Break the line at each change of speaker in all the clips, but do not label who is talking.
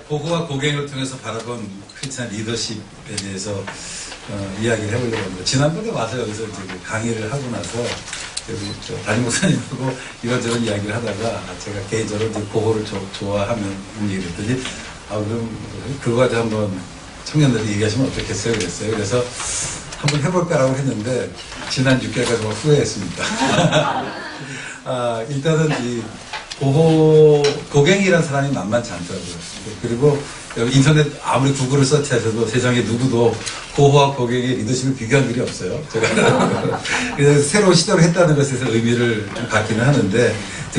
고고와 고갱을 통해서 바라본 크리스찬 리더십에 대해서 이야기를 해보려고 합니다. 지난번에 와서 여기서 이제 강의를 하고 나서 여기 담임 목사님하고 이런저런 이야기를 하다가 제가 개인적으로 이제 고고를 좋아하면 얘기를 했더니 그럼 그거 가지고 한번 청년들이 얘기하시면 어떻겠어요? 그랬어요. 그래서 한번 해볼까라고 했는데 지난 6개월간 정말 후회했습니다. 일단은 이 고갱이라는 사람이 만만치 않더라고요. 그리고 인터넷 아무리 구글을 서치하셔도 세상에 누구도 고호와 고갱의 리더십을 비교한 일이 없어요. 제가 그래서 새로운 시도를 했다는 것에서 의미를 좀 갖기는 하는데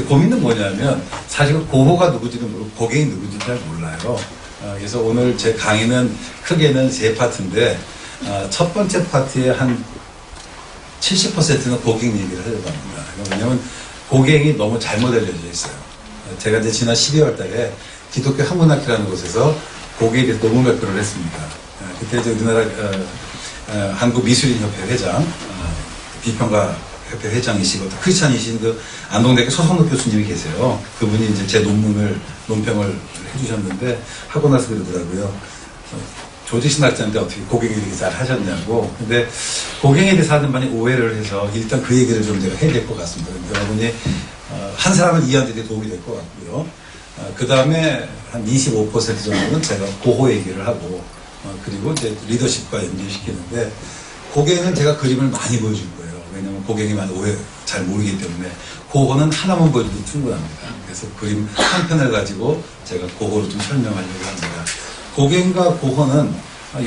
고민은 뭐냐면 사실 고호가 누구지는 모르고 고갱이 누구지는 잘 몰라요. 그래서 오늘 제 강의는 크게는 세 파트인데 첫 번째 파트에 한 70%는 고갱 얘기를 하려고 합니다. 왜냐하면 고갱이 너무 잘못 알려져 있어요. 제가 이제 지난 12월 달에 기독교 한문학회라는 곳에서 고갱에 대해서 논문 발표를 했습니다. 그때 이제 우리나라 한국미술인협회 회장, 비평가협회 회장이시고 크리스찬이신 그 안동대학교 서성록 교수님이 계세요. 그분이 이제 제 논평을 해주셨는데 하고 나서 그러더라고요. 조지 신학자인데 어떻게 고갱이 이렇게 잘 하셨냐고. 근데 고갱에 대해서 하는 많이 오해를 해서 일단 그 얘기를 좀 제가 해야 될 것 같습니다. 여러분이 한 사람을 이해하는 데 도움이 될 것 같고요. 그 다음에 한 25% 정도는 제가 고호 얘기를 하고 그리고 이제 리더십과 연결시키는데 고갱은 제가 그림을 많이 보여줄 거예요. 왜냐하면 고갱이 많이 오해 잘 모르기 때문에 고호는 하나만 보여줘도 충분합니다. 그래서 그림 한 편을 가지고 제가 고호를 좀 설명하려고 합니다. 고갱과 고호는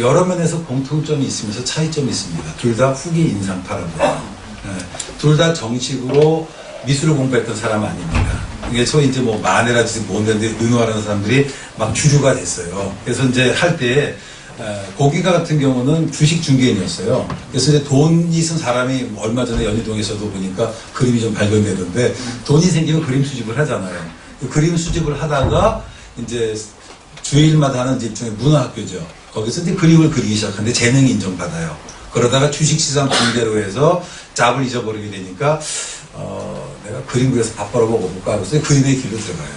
여러 면에서 공통점이 있으면서 차이점이 있습니다. 둘 다 후기 인상파라고요. 둘 다 정식으로 미술을 공부했던 사람 아닙니다. 이게 소위 이제 뭐 마네라든지 뭔데 르누아라는 사람들이 막 주류가 됐어요. 그래서 이제 할 때 고기가 같은 경우는 주식 중개인이었어요. 그래서 이제 돈이 있은 사람이 얼마 전에 연희동에서도 보니까 그림이 좀 발견되던데 돈이 생기면 그림 수집을 하잖아요. 그림 수집을 하다가 이제 주일마다 하는 일종의 문화학교죠. 거기서 이제 그림을 그리기 시작하는데 재능이 인정받아요. 그러다가 주식시장 중대로 해서 짭을 잊어버리게 되니까 내가 그림 그려서 밥 벌어먹어볼까 하고서 그림의 길로 들어가요.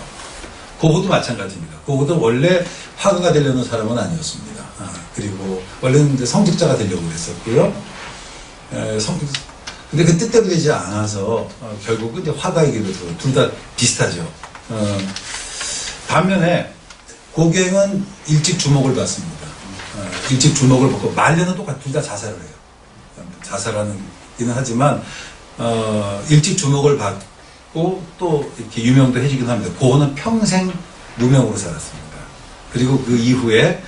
고호도 마찬가지입니다. 고호도 원래 화가가 되려는 사람은 아니었습니다. 그리고 원래는 이제 성직자가 되려고 그랬었고요. 근데 그 뜻대로 되지 않아서 결국은 이제 화가의 길로 들어요. 둘 다 비슷하죠. 반면에 고갱은 일찍 주목을 받습니다. 일찍 주목을 받고 말년은 똑같이 둘 다 자살을 해요. 자살하기는 하지만 일찍 주목을 받고 또 이렇게 유명도 해주긴 합니다. 고호는 평생 무명으로 살았습니다. 그리고 그 이후에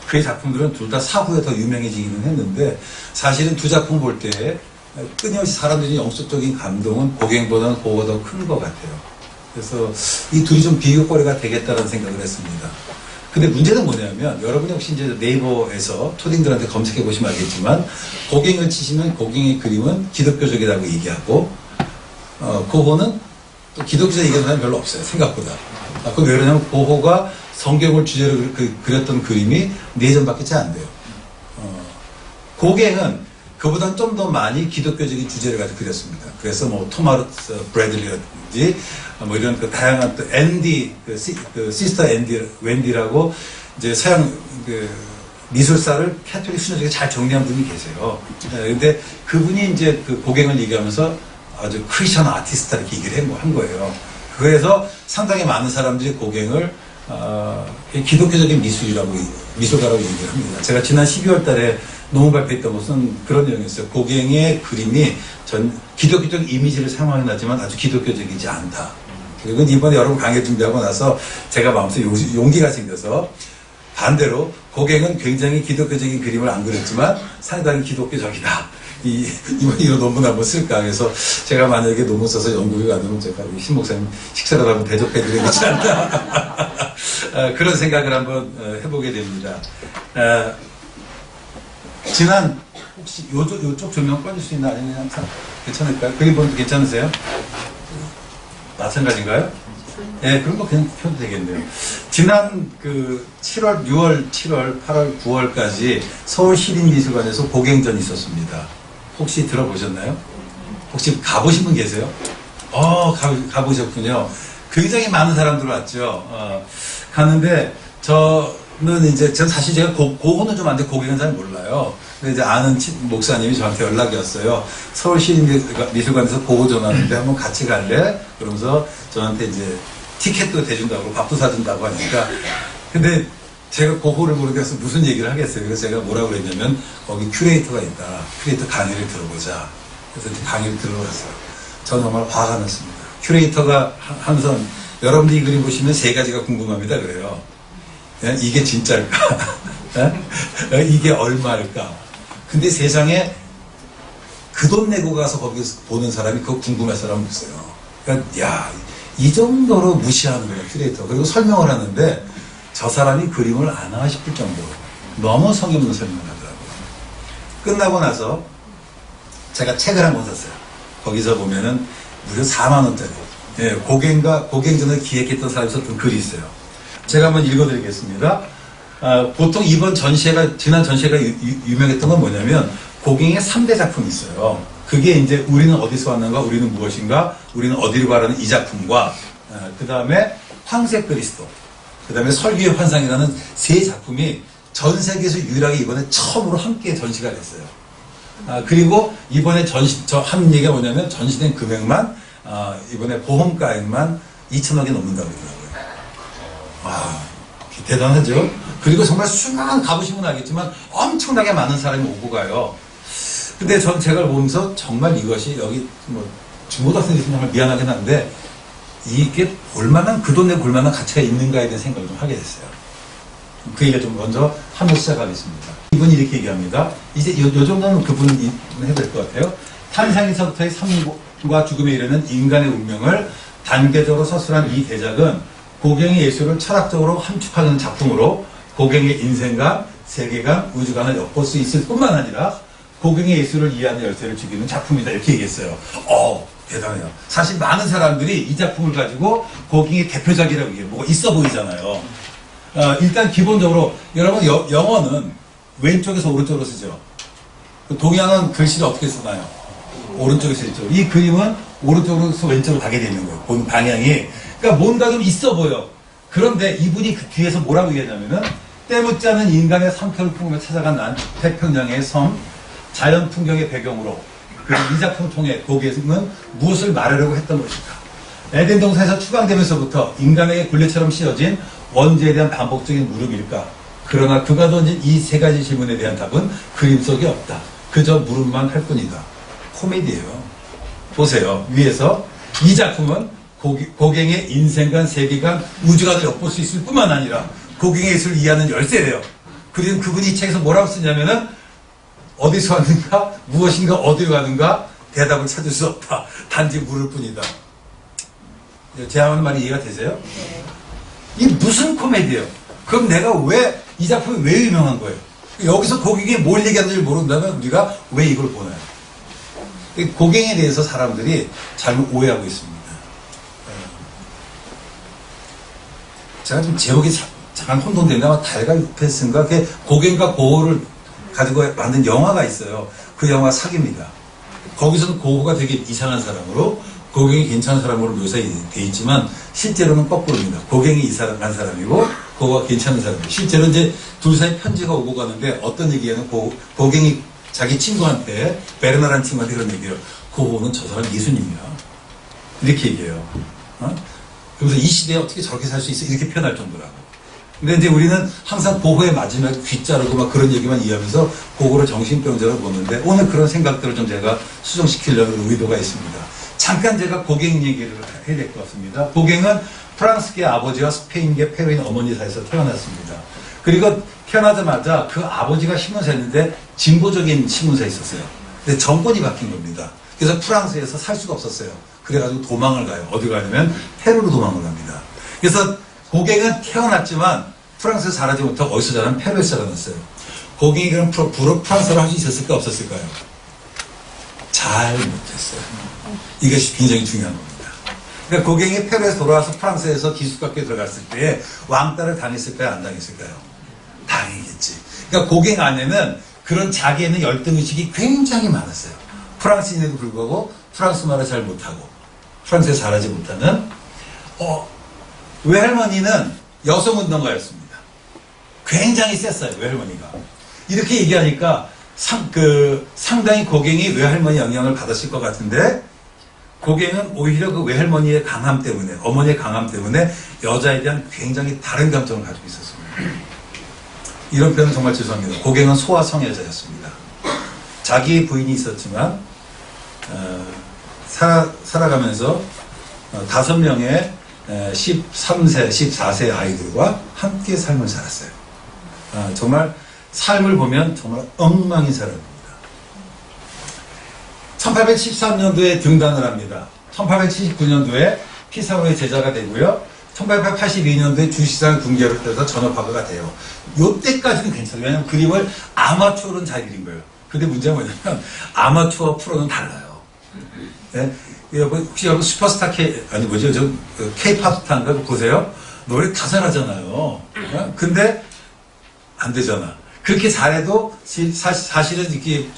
그의 작품들은 둘 다 사후에 더 유명해지기는 했는데 사실은 두 작품 볼 때 끊임없이 사람들이 영적적인 감동은 고갱보다는 고호가 더 큰 것 같아요. 그래서 이 둘이 좀 비교거리가 되겠다는 생각을 했습니다. 근데 문제는 뭐냐면 여러분이 혹시 이제 네이버에서 초딩들한테 검색해 보시면 알겠지만 고갱을 치시면 고갱의 그림은 기독교적이라고 얘기하고 고호는 또 기독교적 얘기하는 사람이 별로 없어요. 생각보다. 그건 왜 그러냐면 고호가 성경을 주제로 그렸던 그림이 4점밖에 채 안 돼요. 고갱은 그보다는 좀 더 많이 기독교적인 주제를 가지고 그렸습니다. 그래서 뭐 토마스 브래들리라든지 뭐 이런 그 다양한 또 앤디 시스터 웬디라고 이제 서양 미술사를 캐톨릭 순서적으로 잘 정리한 분이 계세요. 근데 그분이 이제 그 고갱을 얘기하면서 아주 크리스천 아티스트다 이렇게 얘기를 한 거예요. 그래서 상당히 많은 사람들이 고갱을 기독교적인 미술가라고 얘기를 합니다. 제가 지난 12월 달에 논문 발표했던 것은 그런 내용이었어요. 고갱의 그림이 기독교적 이미지를 사용하긴 하지만 아주 기독교적이지 않다. 그리고 이번에 여러분 강의 준비하고 나서 제가 마음속에 용기가 생겨서 반대로 고갱은 굉장히 기독교적인 그림을 안 그렸지만 상당히 기독교적이다. 이런 논문 한번 쓸까 해서 제가 만약에 논문 써서 연구비 가면 제가 신 목사님 식사라도 한번 대접해드려야 되지 않나. 그런 생각을 한번 해보게 됩니다. 지난 혹시 요쪽 조명 꺼질 수 있나 아니면 항상 괜찮을까요? 그림 보는 괜찮으세요? 마찬가지인가요? 네, 그런 거 그냥 펴도 되겠네요. 지난 6월, 7월, 8월, 9월까지 서울 시립미술관에서 고갱전이 있었습니다. 혹시 들어보셨나요? 혹시 가보신 분 계세요? 가보셨군요. 굉장히 많은 사람들 왔죠. 갔는데 저는 이제 전 사실 제가 고고는 좀 아는데 고객은 잘 몰라요. 근데 이제 아는 목사님이 저한테 연락이 왔어요. 서울시립미술관에서 고고 전화하는데 한번 같이 갈래? 그러면서 저한테 이제 티켓도 대준다고 밥도 사준다고 하니까 근데 제가 고고를 모르겠어서 무슨 얘기를 하겠어요. 그래서 제가 뭐라고 그랬냐면 거기 큐레이터가 있다. 큐레이터 강의를 들어보자. 그래서 이제 강의를 들어봤어요. 저는 정말 화가 났습니다. 큐레이터가 항상 여러분들이 이 그림 보시면 세 가지가 궁금합니다. 그래요. 이게 진짜일까? 이게 얼마일까? 근데 세상에 그 돈 내고 가서 거기서 보는 사람이 그거 궁금할 사람은 없어요. 그러니까 야, 이 정도로 무시하는 거예요. 큐레이터. 그리고 설명을 하는데 저 사람이 그림을 아나 싶을 정도로 너무 성의 없는 설명을 하더라고요. 끝나고 나서 제가 책을 한 권 샀어요. 거기서 보면은 무려 4만 원짜리. 예, 고갱전을 기획했던 사람이 썼던 글이 있어요. 제가 한번 읽어드리겠습니다. 보통 이번 전시회가, 지난 전시회가 유명했던 건 뭐냐면, 고갱의 3대 작품이 있어요. 그게 이제 우리는 어디서 왔는가, 우리는 무엇인가, 우리는 어디로 가라는 이 작품과, 그 다음에 황색 그리스도, 그 다음에 설교의 환상이라는 세 작품이 전 세계에서 유일하게 이번에 처음으로 함께 전시가 됐어요. 그리고 이번에 저 한 얘기가 뭐냐면, 전시된 금액만, 이번에 보험가액만 2천억이 넘는다고 그러더라고요. 와, 대단하죠? 그리고 정말 수많은 가보시면 알겠지만 엄청나게 많은 사람이 오고 가요. 근데 제가 보면서 정말 이것이 여기 뭐 중고등학생이 있으면 정말 미안하긴 한데 이게 볼만한, 그 돈 내고 볼만한 가치가 있는가에 대한 생각을 좀 하게 됐어요. 그 얘기를 좀 먼저 하면서 시작하겠습니다. 이분이 이렇게 얘기합니다. 이제 요 정도는 그분은 해야 될 것 같아요. 탄생에서부터의 삶과 죽음에 이르는 인간의 운명을 단계적으로 서술한 이 대작은 고갱의 예술을 철학적으로 함축하는 작품으로 고갱의 인생관, 세계관, 우주관을 엿볼 수 있을 뿐만 아니라 고갱의 예술을 이해하는 열쇠를 죽이는 작품이다. 이렇게 얘기했어요. 대단해요. 사실 많은 사람들이 이 작품을 가지고 고갱의 대표작이라고 얘기해요. 뭐가 있어 보이잖아요. 일단 기본적으로 여러분 영어는 왼쪽에서 오른쪽으로 쓰죠. 동양은 글씨를 어떻게 쓰나요? 오른쪽에서 왼쪽으로. 이 그림은 오른쪽으로서 왼쪽으로 가게 되어 있는 거예요. 본 방향이. 그러니까 뭔가 좀 있어 보여. 그런데 이분이 그 뒤에서 뭐라고 얘기하냐면은 때묻지 않은 인간의 상태를 품으며 찾아간 태평양의 섬, 자연 풍경의 배경으로 이 작품 통해 고갱은 무엇을 말하려고 했던 것일까? 에덴 동산에서 추방되면서부터 인간에게 굴레처럼 씌워진 원죄에 대한 반복적인 무릎일까? 그러나 그가 던진 이 세 가지 질문에 대한 답은 그림 속에 없다. 그저 물음만 할 뿐이다. 코미디예요. 보세요. 위에서 이 작품은 고갱의 인생관, 세계관, 우주관을 엿볼 수 있을 뿐만 아니라 고갱의 예술을 이해하는 열쇠래요. 그리고 그분이 이 책에서 뭐라고 쓰냐면은 어디서 왔는가, 무엇인가, 어디로 가는가 대답을 찾을 수 없다. 단지 물을 뿐이다. 제가 하는 말이 이해가 되세요? 이 무슨 코미디예요? 그럼 내가 왜 이 작품이 왜 유명한 거예요? 여기서 고갱이 뭘 얘기하는지 모른다면 우리가 왜 이걸 보나요? 고갱에 대해서 사람들이 잘못 오해하고 있습니다. 제가 좀 제목이 잠깐 혼돈되는데 아마 달과 유패스인가 고갱과 고호를 가지고 만든 영화가 있어요. 그 영화 사기입니다. 거기서는 고호가 되게 이상한 사람으로 고갱이 괜찮은 사람으로 묘사되어 있지만 실제로는 거꾸로입니다. 고갱이 이상한 사람이고 고호가 괜찮은 사람이에요. 실제로 이제 둘 사이 편지가 오고 가는데 어떤 얘기냐면 고갱이 자기 친구한테 베르나라는 친구한테 그런 얘기해요. 고호는 저 사람 예수님이야. 이렇게 얘기해요. 그래서 이 시대에 어떻게 저렇게 살 수 있어? 이렇게 표현할 정도라고. 근데 이제 우리는 항상 고호의 마지막에 귀 자르고 막 그런 얘기만 이해하면서 고호를 정신병자로 보는데 오늘 그런 생각들을 좀 제가 수정시키려는 의도가 있습니다. 잠깐 제가 고갱 얘기를 해야 될 것 같습니다. 고갱은 프랑스계 아버지와 스페인계 페루인 어머니 사이에서 태어났습니다. 그리고 태어나자마자 그 아버지가 신문사였는데 진보적인 신문사에 있었어요. 근데 정권이 바뀐 겁니다. 그래서 프랑스에서 살 수가 없었어요. 그래가지고 도망을 가요. 어디 가냐면 페루로 도망을 갑니다. 그래서 고갱은 태어났지만 프랑스에서 자라지 못하고 어디서 자라면 페루에서 자라났어요. 고갱이 그럼 프랑스어를 할 수 있었을까 없었을까요? 잘 못했어요. 이것이 굉장히 중요한 겁니다. 그러니까 고갱이 페루에서 돌아와서 프랑스에서 기숙학교에 들어갔을 때 왕따를 당했을까요? 안 당했을까요? 당했겠지. 그러니까 고갱 안에는 그런 자기에는 열등의식이 굉장히 많았어요. 프랑스인에도 불구하고 프랑스 말을 잘 못하고 프랑스에서 자라지 못하는 외할머니는 여성운동가였습니다. 굉장히 셌어요, 외할머니가. 이렇게 얘기하니까 상당히 고갱이 외할머니 영향을 받았을 것 같은데, 고갱은 오히려 그 외할머니의 강함 때문에, 어머니의 강함 때문에 여자에 대한 굉장히 다른 감정을 가지고 있었습니다. 이런 표현은 정말 죄송합니다. 고갱은 소아성애자였습니다. 자기의 부인이 있었지만 살아가면서 5명의 13세, 14세 아이들과 함께 삶을 살았어요. 정말 삶을 보면 정말 엉망인 사람입니다. 1813년도에 등단을 합니다. 1879년도에 피사로의 제자가 되고요. 1882년도에 주식상 군계로 떠서 전업화가가 돼요. 요때까지는 괜찮아요. 왜냐하면 그림을 아마추어로는 잘 그린 거예요. 근데 문제가 뭐냐면 아마추어 프로는 달라요. 네? 혹시 여러분 슈퍼스타 K-팝 스타인가 보세요? 노래 다 잘하잖아요. 근데 안 되잖아. 그렇게 잘해도 사실은 이렇게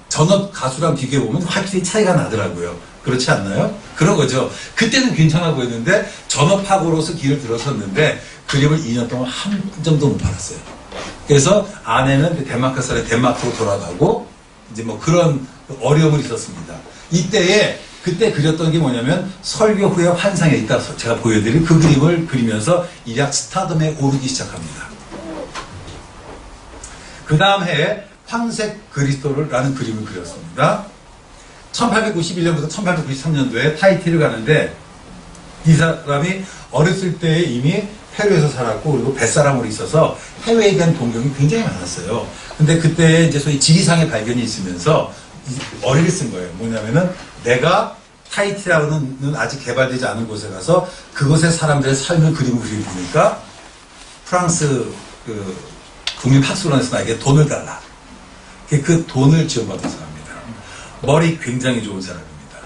전업 가수랑 비교해보면 확실히 차이가 나더라고요. 그렇지 않나요? 그런 거죠. 그때는 괜찮아 보였는데 전업학으로서 길을 들어섰는데 그림을 2년 동안 한 점도 못 팔았어요. 그래서 아내는 덴마크 사람이 덴마크로 돌아가고 이제 뭐 그런 어려움이 있었습니다. 그때 그렸던 게 뭐냐면 설교 후에 환상에 있다 제가 보여드린 그 그림을 그리면서 일약 스타덤에 오르기 시작합니다. 그 다음 해에 황색 그리스도라는 그림을 그렸습니다. 1891년부터 1893년도에 타히티를 가는데 이 사람이 어렸을 때 이미 페루에서 살았고 그리고 뱃사람으로 있어서 해외에 대한 동경이 굉장히 많았어요. 근데 그때 이제 소위 지리상의 발견이 있으면서 어리를 쓴 거예요. 뭐냐면은 내가 타히티라고는 아직 개발되지 않은 곳에 가서 그곳의 사람들의 삶을 그림을 그리니까 프랑스 국립학술원에서 나에게 돈을 달라. 그 돈을 지원받은 사람입니다. 머리 굉장히 좋은 사람입니다.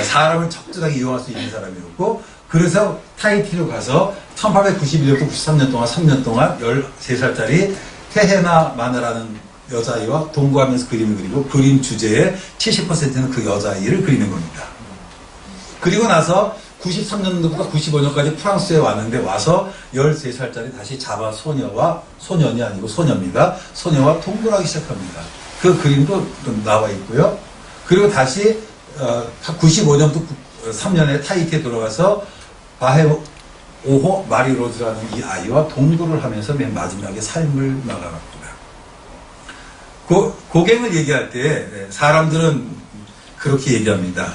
사람을 적절하게 이용할 수 있는 사람이었고 그래서 타히티로 가서 1891년부터 93년 동안 3년 동안 13살짜리 테헤나 마느라는 여자아이와 동거하면서 그림을 그리고 그림 주제의 70%는 그 여자아이를 그리는 겁니다. 그리고 나서 93년도부터 95년까지 프랑스에 왔는데 와서 13살짜리 다시 자바 소년이 아니고 소녀입니다. 소녀와 동거를 하기 시작합니다. 그 그림도 나와 있고요. 그리고 다시 95년부터 3년에 타히티에 돌아가서 바헤 오호 마리로즈라는 이 아이와 동거를 하면서 맨 마지막에 삶을 나가갑니다. 고갱을 얘기할 때 사람들은 그렇게 얘기합니다.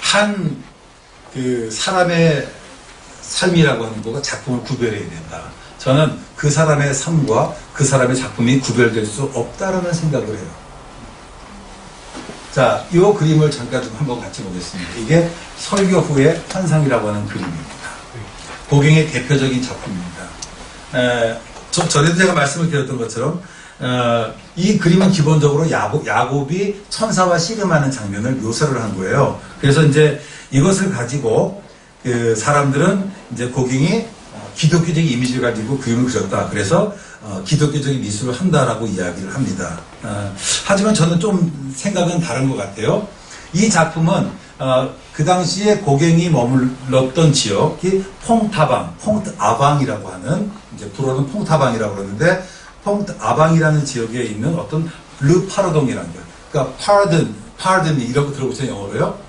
한 사람의 삶이라고 하는 거가 작품을 구별해야 된다. 저는 그 사람의 삶과 그 사람의 작품이 구별될 수 없다라는 생각을 해요. 자, 이 그림을 잠깐 좀 한번 같이 보겠습니다. 이게 설교 후의 환상이라고 하는 그림입니다. 고갱의 대표적인 작품입니다. 전에도 제가 말씀을 드렸던 것처럼 이 그림은 기본적으로 야곱이 천사와 씨름하는 장면을 묘사를 한 거예요. 그래서 이제 이것을 가지고 사람들은 이제 고갱이 기독교적 이미지를 가지고 그림을 그렸다. 그래서 기독교적인 미술을 한다라고 이야기를 합니다. 하지만 저는 좀 생각은 다른 것 같아요. 이 작품은 그 당시에 고갱이 머물렀던 지역이 퐁트아방이라고 하는 이제 불어는 퐁트아방이라고 그러는데 퐁트아방이라는 지역에 있는 어떤 르파르동이라는 거예요. 그러니까 pardon 이라고 들어보세요 영어로요.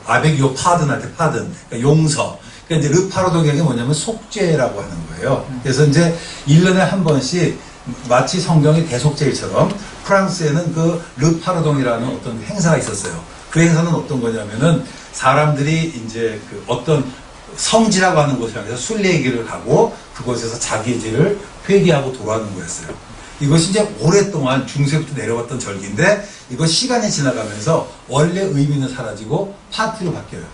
아베기오 pardon한테 pardon, 그러니까 용서. 그러니까 이제 르파르동이 뭐냐면 속죄라고 하는 거예요. 그래서 이제 1년에 한 번씩 마치 성경의 대속죄일처럼 프랑스에는 그 르파르동이라는 어떤 행사가 있었어요. 그 행사는 어떤 거냐면은 사람들이 이제 그 어떤 성지라고 하는 곳에 가서 순례길을 가고 그곳에서 자기의 죄를 회개하고 돌아오는 거였어요. 이것이 이제 오랫동안 중세부터 내려왔던 절기인데 이거 시간이 지나가면서 원래 의미는 사라지고 파티로 바뀌어요.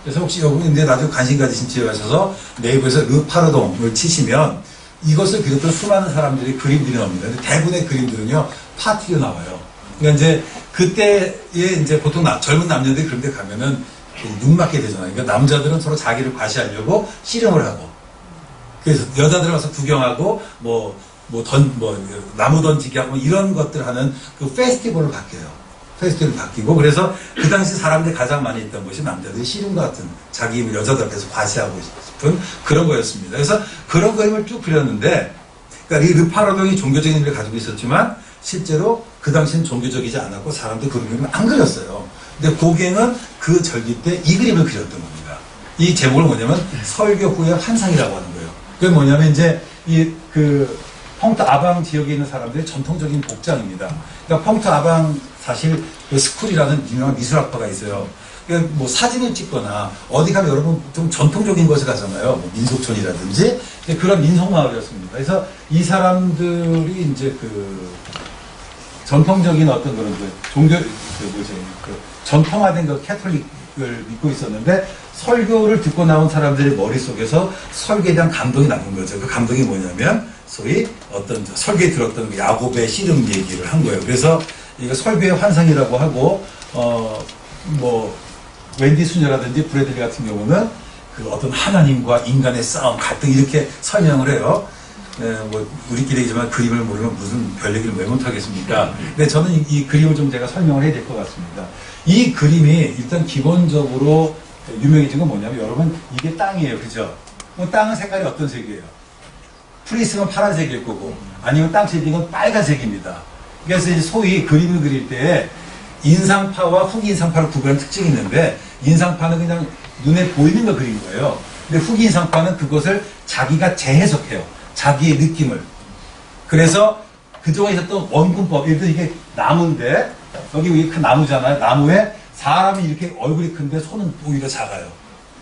그래서 혹시 여러분 이제 나중에 관심 가지신 지에 가셔서 네이버에서 르파르동을 치시면 이것을 그렸던 수많은 사람들이 그림들이 나옵니다. 근데 대부분의 그림들은요 파티로 나와요. 그러니까 이제 그때에 이제 보통 젊은 남녀들이 그런 데 가면은 눈 맞게 되잖아요. 그러니까 남자들은 서로 자기를 과시하려고 씨름을 하고 그래서 여자들은 와서 구경하고 나무 던지기 하고 이런 것들 하는 그 페스티벌로 바뀌어요. 페스티벌이 바뀌고, 그래서 그 당시 사람들이 가장 많이 있던 것이 남자들이 씨름과 같은 자기 힘을 여자들 앞에서 과시하고 싶은 그런 거였습니다. 그래서 그런 그림을 쭉 그렸는데, 그러니까 이 르파르동이 종교적인 의미를 가지고 있었지만 실제로 그 당시는 종교적이지 않았고 사람들이 그런 그림을 안 그렸어요. 근데 고갱은 그 절기 때 이 그림을 그렸던 겁니다. 이 제목을 뭐냐면 설교 후의 환상이라고 하는 거예요. 그게 뭐냐면 이제 펑트 아방 지역에 있는 사람들의 전통적인 복장입니다. 그러니까 펑트 아방 사실 그 스쿨이라는 유명한 미술학과가 있어요. 그러니까 뭐 사진을 찍거나 어디 가면 여러분 좀 전통적인 곳에 가잖아요. 뭐 민속촌이라든지 그런 민속마을이었습니다. 그래서 이 사람들이 이제 전통적인 어떤 그런 전통화된 캐톨릭을 믿고 있었는데 설교를 듣고 나온 사람들의 머릿속에서 설교에 대한 감동이 남은 거죠. 그 감동이 뭐냐면 소위 어떤 설교에 들었던 그 야곱의 씨름 얘기를 한 거예요. 그래서 이거 설교의 환상이라고 하고 뭐 웬디 수녀라든지 브래들리 같은 경우는 그 어떤 하나님과 인간의 싸움, 갈등 이렇게 설명을 해요. 뭐 우리끼리 얘기지만 그림을 모르면 무슨 별 얘기를 왜 못하겠습니까? 근데 저는 이 그림을 좀 제가 설명을 해야 될 것 같습니다. 이 그림이 일단 기본적으로 유명해진 건 뭐냐면 여러분 이게 땅이에요. 그죠? 땅은 색깔이 어떤 색이에요? 프리스는 파란색일 거고 아니면 땅 쉐딩은 빨간색입니다. 그래서 이제 소위 그림을 그릴 때 인상파와 후기인상파를 구분하는 특징이 있는데 인상파는 그냥 눈에 보이는 거 그린 거예요. 근데 후기인상파는 그것을 자기가 재해석해요. 자기의 느낌을. 그래서 그동안 있었던 원근법, 예를 들어 이게 나무인데 여기 큰 나무잖아요. 나무에 사람이 이렇게 얼굴이 큰데 손은 오히려 작아요.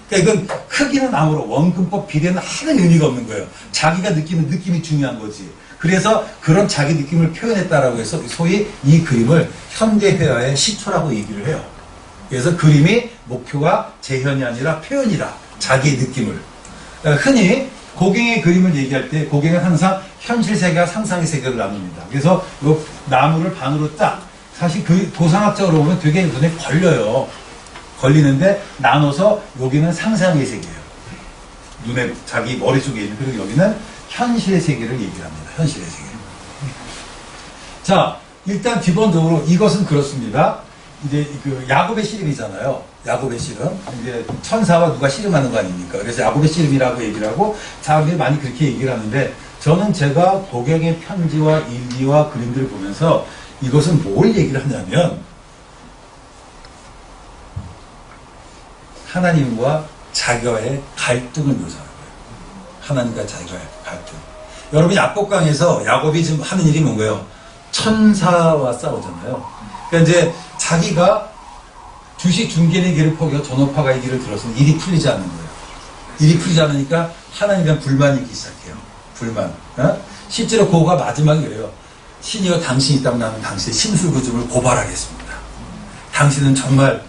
그러니까 이건 크기는 나무로 원근법 비례는 하는 의미가 없는 거예요. 자기가 느끼는 느낌이 중요한 거지. 그래서 그런 자기 느낌을 표현했다라고 해서 소위 이 그림을 현대회화의 시초라고 얘기를 해요. 그래서 그림이 목표가 재현이 아니라 표현이다. 자기의 느낌을. 흔히 고갱의 그림을 얘기할 때 고갱은 항상 현실 세계와 상상의 세계를 나눕니다. 그래서 이 나무를 반으로 딱 사실 그 도상학적으로 보면 되게 눈에 걸려요. 걸리는데 나눠서 여기는 상상의 세계예요. 눈에 자기 머릿속에 있는, 그리고 여기는 현실의 세계를 얘기를 합니다. 현실의 세계. 자, 일단 기본적으로 이것은 그렇습니다. 이제 그 야곱의 씨름이잖아요. 야곱의 씨름. 이제 천사와 누가 씨름하는 거 아닙니까? 그래서 야곱의 씨름이라고 얘기를 하고 사람들이 많이 그렇게 얘기를 하는데 저는 제가 고갱의 편지와 일기와 그림들을 보면서 이것은 뭘 얘기를 하냐면 하나님과 자기와의 갈등을 묘사하는 거예요. 하나님과 자기와의 갈등. 여러분 야곱강에서 야곱이 지금 하는 일이 뭔가요? 천사와 싸우잖아요. 그러니까 이제 자기가 주식 중개의 길을 포기하고 전업화가의 길을 들어서는 일이 풀리지 않는 거예요. 일이 풀리지 않으니까 하나님에 대한 불만이 있기 시작해요. 불만. 실제로 그거가 마지막에 그래요. 신이여 당신이 있다면 나는 당신의 심술구줌을 고발하겠습니다. 당신은 정말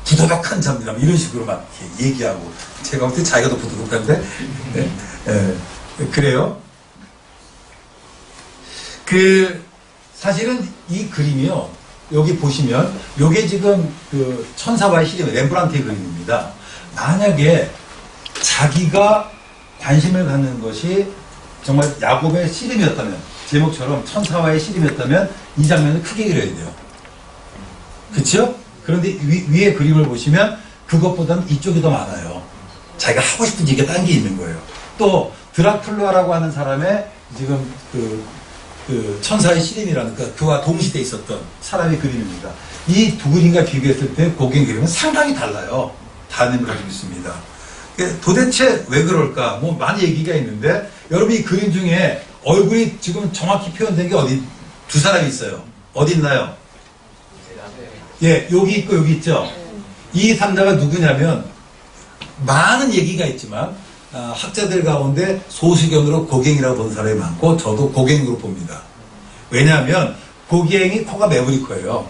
부도덕한 자입니다. 이런 식으로 막 얘기하고 제가 볼 때 자기가 더 부도덕한데 그래요. 사실은 이 그림이요. 여기 보시면 요게 지금 그 천사와의 씨름 렘브란트의 그림입니다. 만약에 자기가 관심을 갖는 것이 정말 야곱의 씨름이었다면 제목처럼 천사와의 씨름이었다면 이 장면을 크게 그려야 돼요. 그렇죠? 그런데 위에 그림을 보시면 그것보다는 이쪽이 더 많아요. 자기가 하고 싶은 얘기가 딴 게 있는 거예요. 또 드라큘라라고 하는 사람의 지금 그 천사의 씨름이라는 그와 동시대에 있었던 사람의 그림입니다. 이 두 그림과 비교했을 때 고갱 그림은 상당히 달라요. 다른 의미를 가지고 있습니다. 도대체 왜 그럴까? 뭐 많이 얘기가 있는데 여러분 이 그림 중에 얼굴이 지금 정확히 표현된 게 어디 두 사람이 있어요. 어디 있나요? 예, 여기 있고 여기 있죠. 이 삼자가 누구냐면 많은 얘기가 있지만 학자들 가운데 소수견으로 고갱이라고 보는 사람이 많고 저도 고갱으로 봅니다. 왜냐하면 고갱이 코가 매부리코예요.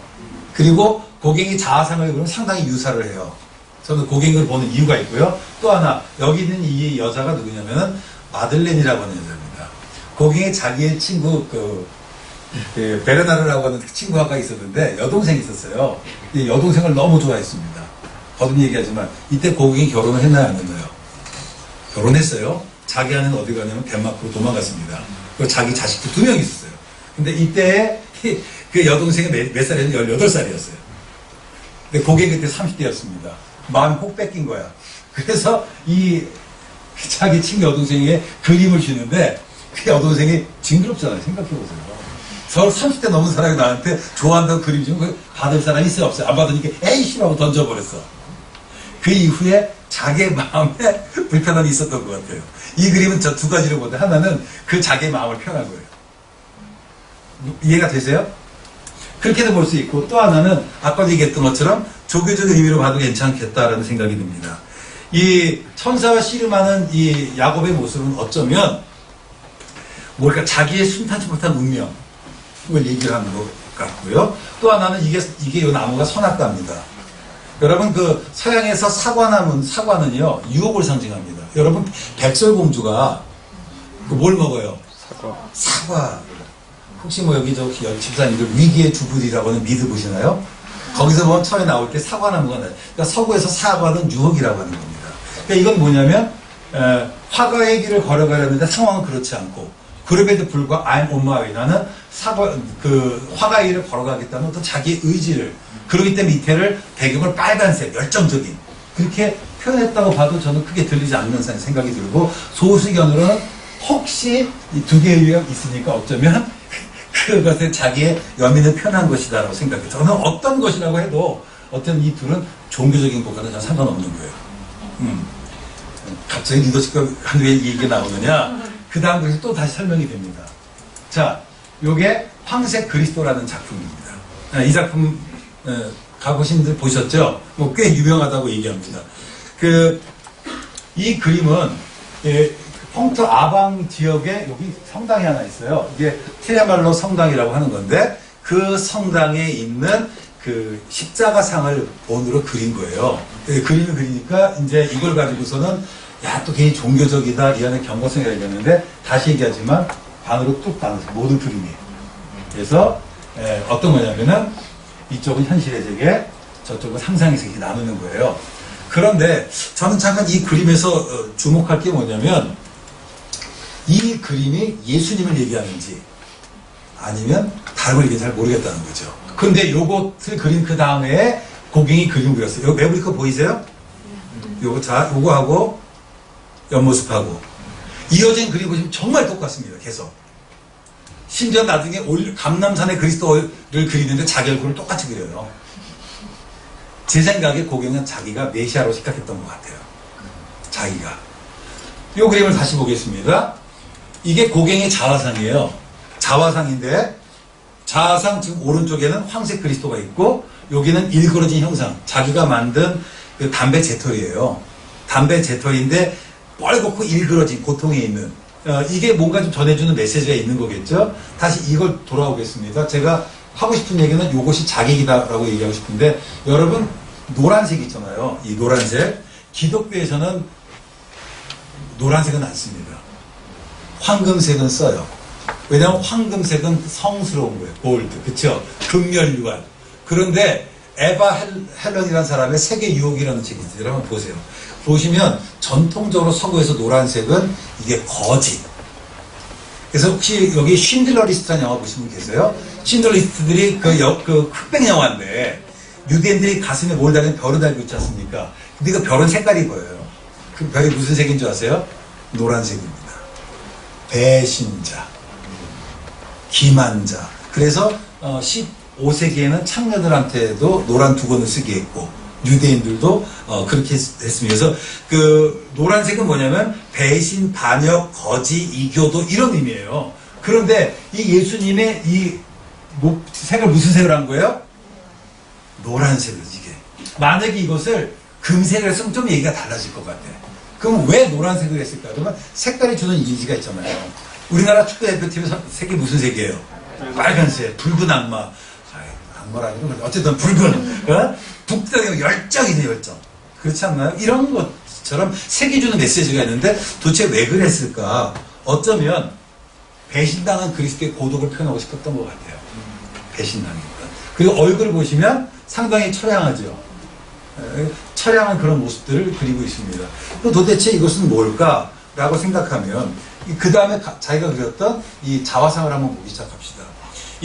그리고 고갱이 자아상을 보면 상당히 유사를 해요. 저는 고갱을 보는 이유가 있고요. 또 하나 여기 있는 이 여자가 누구냐면 마들렌이라고 하는 여자입니다. 고갱이 자기의 친구 베르나르라고 하는 친구가 있었는데 여동생이 있었어요. 여동생을 너무 좋아했습니다. 거듭 얘기하지만 이때 고갱이 결혼을 했나요 안 했나요? 결혼했어요. 자기 아내는 어디 가냐면 덴마크로 도망갔습니다. 그리고 자기 자식도 2명 있었어요. 근데 이때에 그 여동생이 몇 살이었는데 18살이었어요. 근데 고객 그때 30대였습니다. 마음이 혹 뺏긴 거야. 그래서 자기 친구 여동생에게 그림을 주는데 그 여동생이 징그럽잖아요. 생각해보세요. 서로 30대 넘은 사람이 나한테 좋아한다고 그림 주면 받을 사람이 있어요? 없어요? 안 받으니까 에이 싫어하고 던져버렸어. 그 이후에 자기의 마음에 불편함이 있었던 것 같아요. 이 그림은 저 두 가지를 보는데 하나는 그 자기의 마음을 표현한 거예요. 이해가 되세요? 그렇게도 볼 수 있고 또 하나는 아까도 얘기했던 것처럼 조교적인 의미로 봐도 괜찮겠다라는 생각이 듭니다. 이 천사와 씨름하는 이 야곱의 모습은 어쩌면 뭘까 자기의 순탄치 못한 운명을 얘기를 하는 것 같고요. 또 하나는 이게 이 나무가 선악과입니다. 여러분 그 서양에서 사과는요 유혹을 상징합니다. 여러분 백설공주가 뭘 먹어요? 사과. 혹시 뭐 여기 집사님들 위기의 주부리라고 하는 미드 보시나요? 거기서 보면 처음에 나올 때 사과나무가 나요. 그러니까 서구에서 사과는 유혹이라고 하는 겁니다. 그러니까 이건 뭐냐면 화가의 길을 걸어가려는데 상황은 그렇지 않고 그럼에도 불구하고 I'm on my way. 나는 화가의 길을 걸어가겠다는 어떤 자기의 의지를 그러기 때문에 밑에를 배경을 빨간색 열정적인 그렇게 표현했다고 봐도 저는 크게 들리지 않는 생각이 들고 소수견으로는 혹시 이 두 개의 의미가 있으니까 어쩌면 그것에 자기의 연민을 표현한 것이다라고 생각해요. 저는 어떤 것이라고 해도 어떤 이 둘은 종교적인 것과는 전 상관없는 거예요. 갑자기 리더십과 한두 개 얘기가 나오느냐? 그 다음 그래서 또 다시 설명이 됩니다. 자, 요게 황색 그리스도라는 작품입니다. 이 작품 가보신 분들 보셨죠? 뭐 꽤 유명하다고 얘기합니다. 이 그림은 펑트 아방 지역에 여기 성당이 하나 있어요. 이게 티레말로 성당이라고 하는 건데 그 성당에 있는 그 십자가상을 본으로 그린 거예요. 그림을 그리니까 이제 이걸 가지고서는 야, 또 괜히 종교적이다, 이 안에 경고성이라 얘기했는데 다시 얘기하지만 반으로 뚝 나눠서 모든 그림이. 그래서 어떤 거냐면은 이쪽은 현실의 세계, 저쪽은 상상의 세계 나누는 거예요. 그런데 저는 잠깐 이 그림에서 주목할 게 뭐냐면 이 그림이 예수님을 얘기하는지 아니면 다른 걸 얘기하는지 잘 모르겠다는 거죠. 근데 요것을 그린 그 다음에 고갱이 그림을 그렸어요. 여기 매부리 거 보이세요? 요거하고 옆모습하고 이어진 그림 보시면 정말 똑같습니다. 계속. 심지어 나중에 감남산의 그리스도를 그리는데 자기 얼굴을 똑같이 그려요. 제 생각에 고갱은 자기가 메시아로 생각했던 것 같아요. 자기가. 요 그림을 다시 보겠습니다. 이게 고갱의 자화상이에요. 자화상인데 자화상 지금 오른쪽에는 황색 그리스도가 있고 여기는 일그러진 형상. 자기가 만든 그 담배 재털이에요. 담배 재털인데 뻘겋고 일그러진 고통에 있는 이게 뭔가 좀 전해주는 메시지가 있는 거겠죠. 다시 이걸 돌아오겠습니다. 제가 하고 싶은 얘기는 이것이 자객이다라고 얘기하고 싶은데 여러분 노란색 있잖아요. 이 노란색 기독교에서는 노란색은 안 씁니다. 황금색은 써요. 왜냐하면 황금색은 성스러운 거예요. 골드, 그쵸? 금멸유한. 그런데 에바 헬런이라는 사람의 세계 유혹이라는 책이 있어요. 한번 보세요. 보시면 전통적으로 서구에서 노란색은 이게 거짓. 그래서 혹시 여기 쉰들러 리스트라는 영화 보신 분 계세요? 쉰들러 리스트들이 그 흑백 영화인데 유대인들이 가슴에 뭘 달면 별을 달고 있지 않습니까? 근데 그 별은 색깔이 보여요. 그 별이 무슨 색인 줄 아세요? 노란색입니다. 배신자, 기만자. 그래서 15세기에는 창녀들한테도 노란 두건을 쓰게 했고 유대인들도 그렇게 했습니다. 그래서 그 노란색은 뭐냐면 배신, 반역, 거짓, 이교도 이런 의미예요. 그런데 이 예수님의 이 색을 무슨 색을 한 거예요? 노란색을 이게. 만약에 이것을 금색을 했으면 좀 얘기가 달라질 것 같아. 그럼 왜 노란색을 했을까? 그러면 색깔이 주는 이미지가 있잖아요. 우리나라 축구대표팀의 색이 무슨 색이에요? 빨간색, 붉은 악마. 악마라는 어쨌든 붉은, 북쪽의 열정이네, 열정. 그렇지 않나요? 이런 것처럼 색이 주는 메시지가 있는데 도대체 왜 그랬을까? 어쩌면 배신당한 그리스도의 고독을 표현하고 싶었던 것 같아요. 배신당이니까. 그리고 얼굴 보시면 상당히 처량하죠. 처량한 그런 모습들을 그리고 있습니다. 또 도대체 이것은 뭘까? 라고 생각하면 그 다음에 자기가 그렸던 이 자화상을 한번 보기 시작합시다.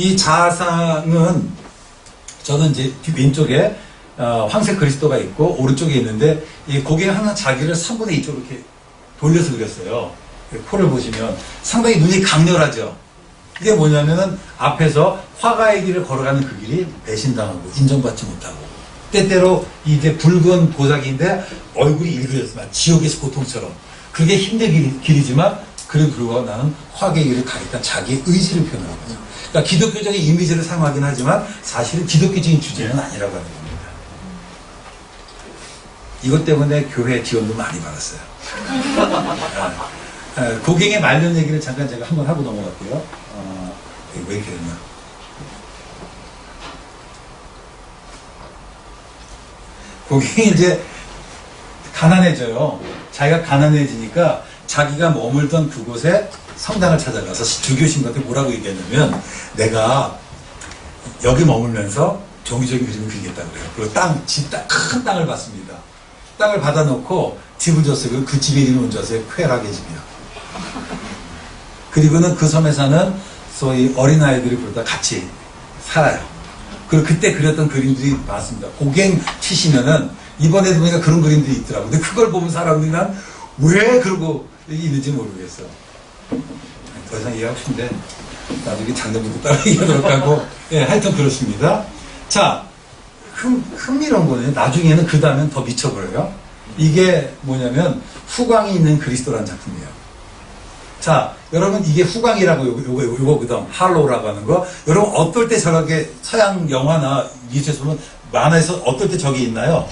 이 자상은 저는 이제 왼쪽에 황색 그리스도가 있고 오른쪽에 있는데 이 고개는 항상 자기를 3분의 2쪽으로 이렇게 돌려서 그렸어요. 코를 보시면 상당히 눈이 강렬하죠. 이게 뭐냐면은 앞에서 화가의 길을 걸어가는 그 길이 배신당하고 인정받지 못하고 때때로 이제 붉은 보자기인데 얼굴이 일그렸지만 지옥에서 고통처럼 그게 힘든 길이지만 그래도 불구하고 나는 화가의 길을 가겠다 자기의 의지를 표현하는 거죠. 그러니까 기독교적인 이미지를 사용하긴 하지만 사실은 기독교적인 주제는 아니라고 하는 겁니다. 이것 때문에 교회 지원도 많이 받았어요. 고갱의 말년 얘기를 잠깐 제가 한번 하고 넘어갈게요. 왜 이렇게 됐나? 고갱이 이제 가난해져요. 자기가 가난해지니까 자기가 머물던 그곳에 성당을 찾아가서 주교신한테 뭐라고 얘기했냐면 내가 여기 머물면서 종교적인 그림을 그리겠다 그래요. 그리고 큰 땅을 받습니다. 땅을 받아놓고 집을 줬어요. 그 집의 이름이 뭔지 아세요? 쾌락의 집이요. 그리고는 그 섬에 사는 소위 어린아이들이 그러다 같이 살아요. 그리고 그때 그렸던 그림들이 많습니다. 고갱 치시면은 이번에도 보니까 그런 그림들이 있더라고요. 근데 그걸 보면 사람들이 난 왜 그러고 있는지 모르겠어. 더 이상 이해하고 싶은데 나중에 장르부터 따로 얘기하도록 하고 예, 하여튼 그렇습니다. 자, 흥미로운 거는 나중에는 그 다음엔 더 미쳐버려요. 이게 뭐냐면 후광이 있는 그리스도라는 작품이에요. 자, 여러분 이게 후광이라고 요거거든. 할로우라고 하는 거. 여러분 어떨 때 저렇게 서양 영화나 미술에서 보면 만화에서 어떨 때 저게 있나요?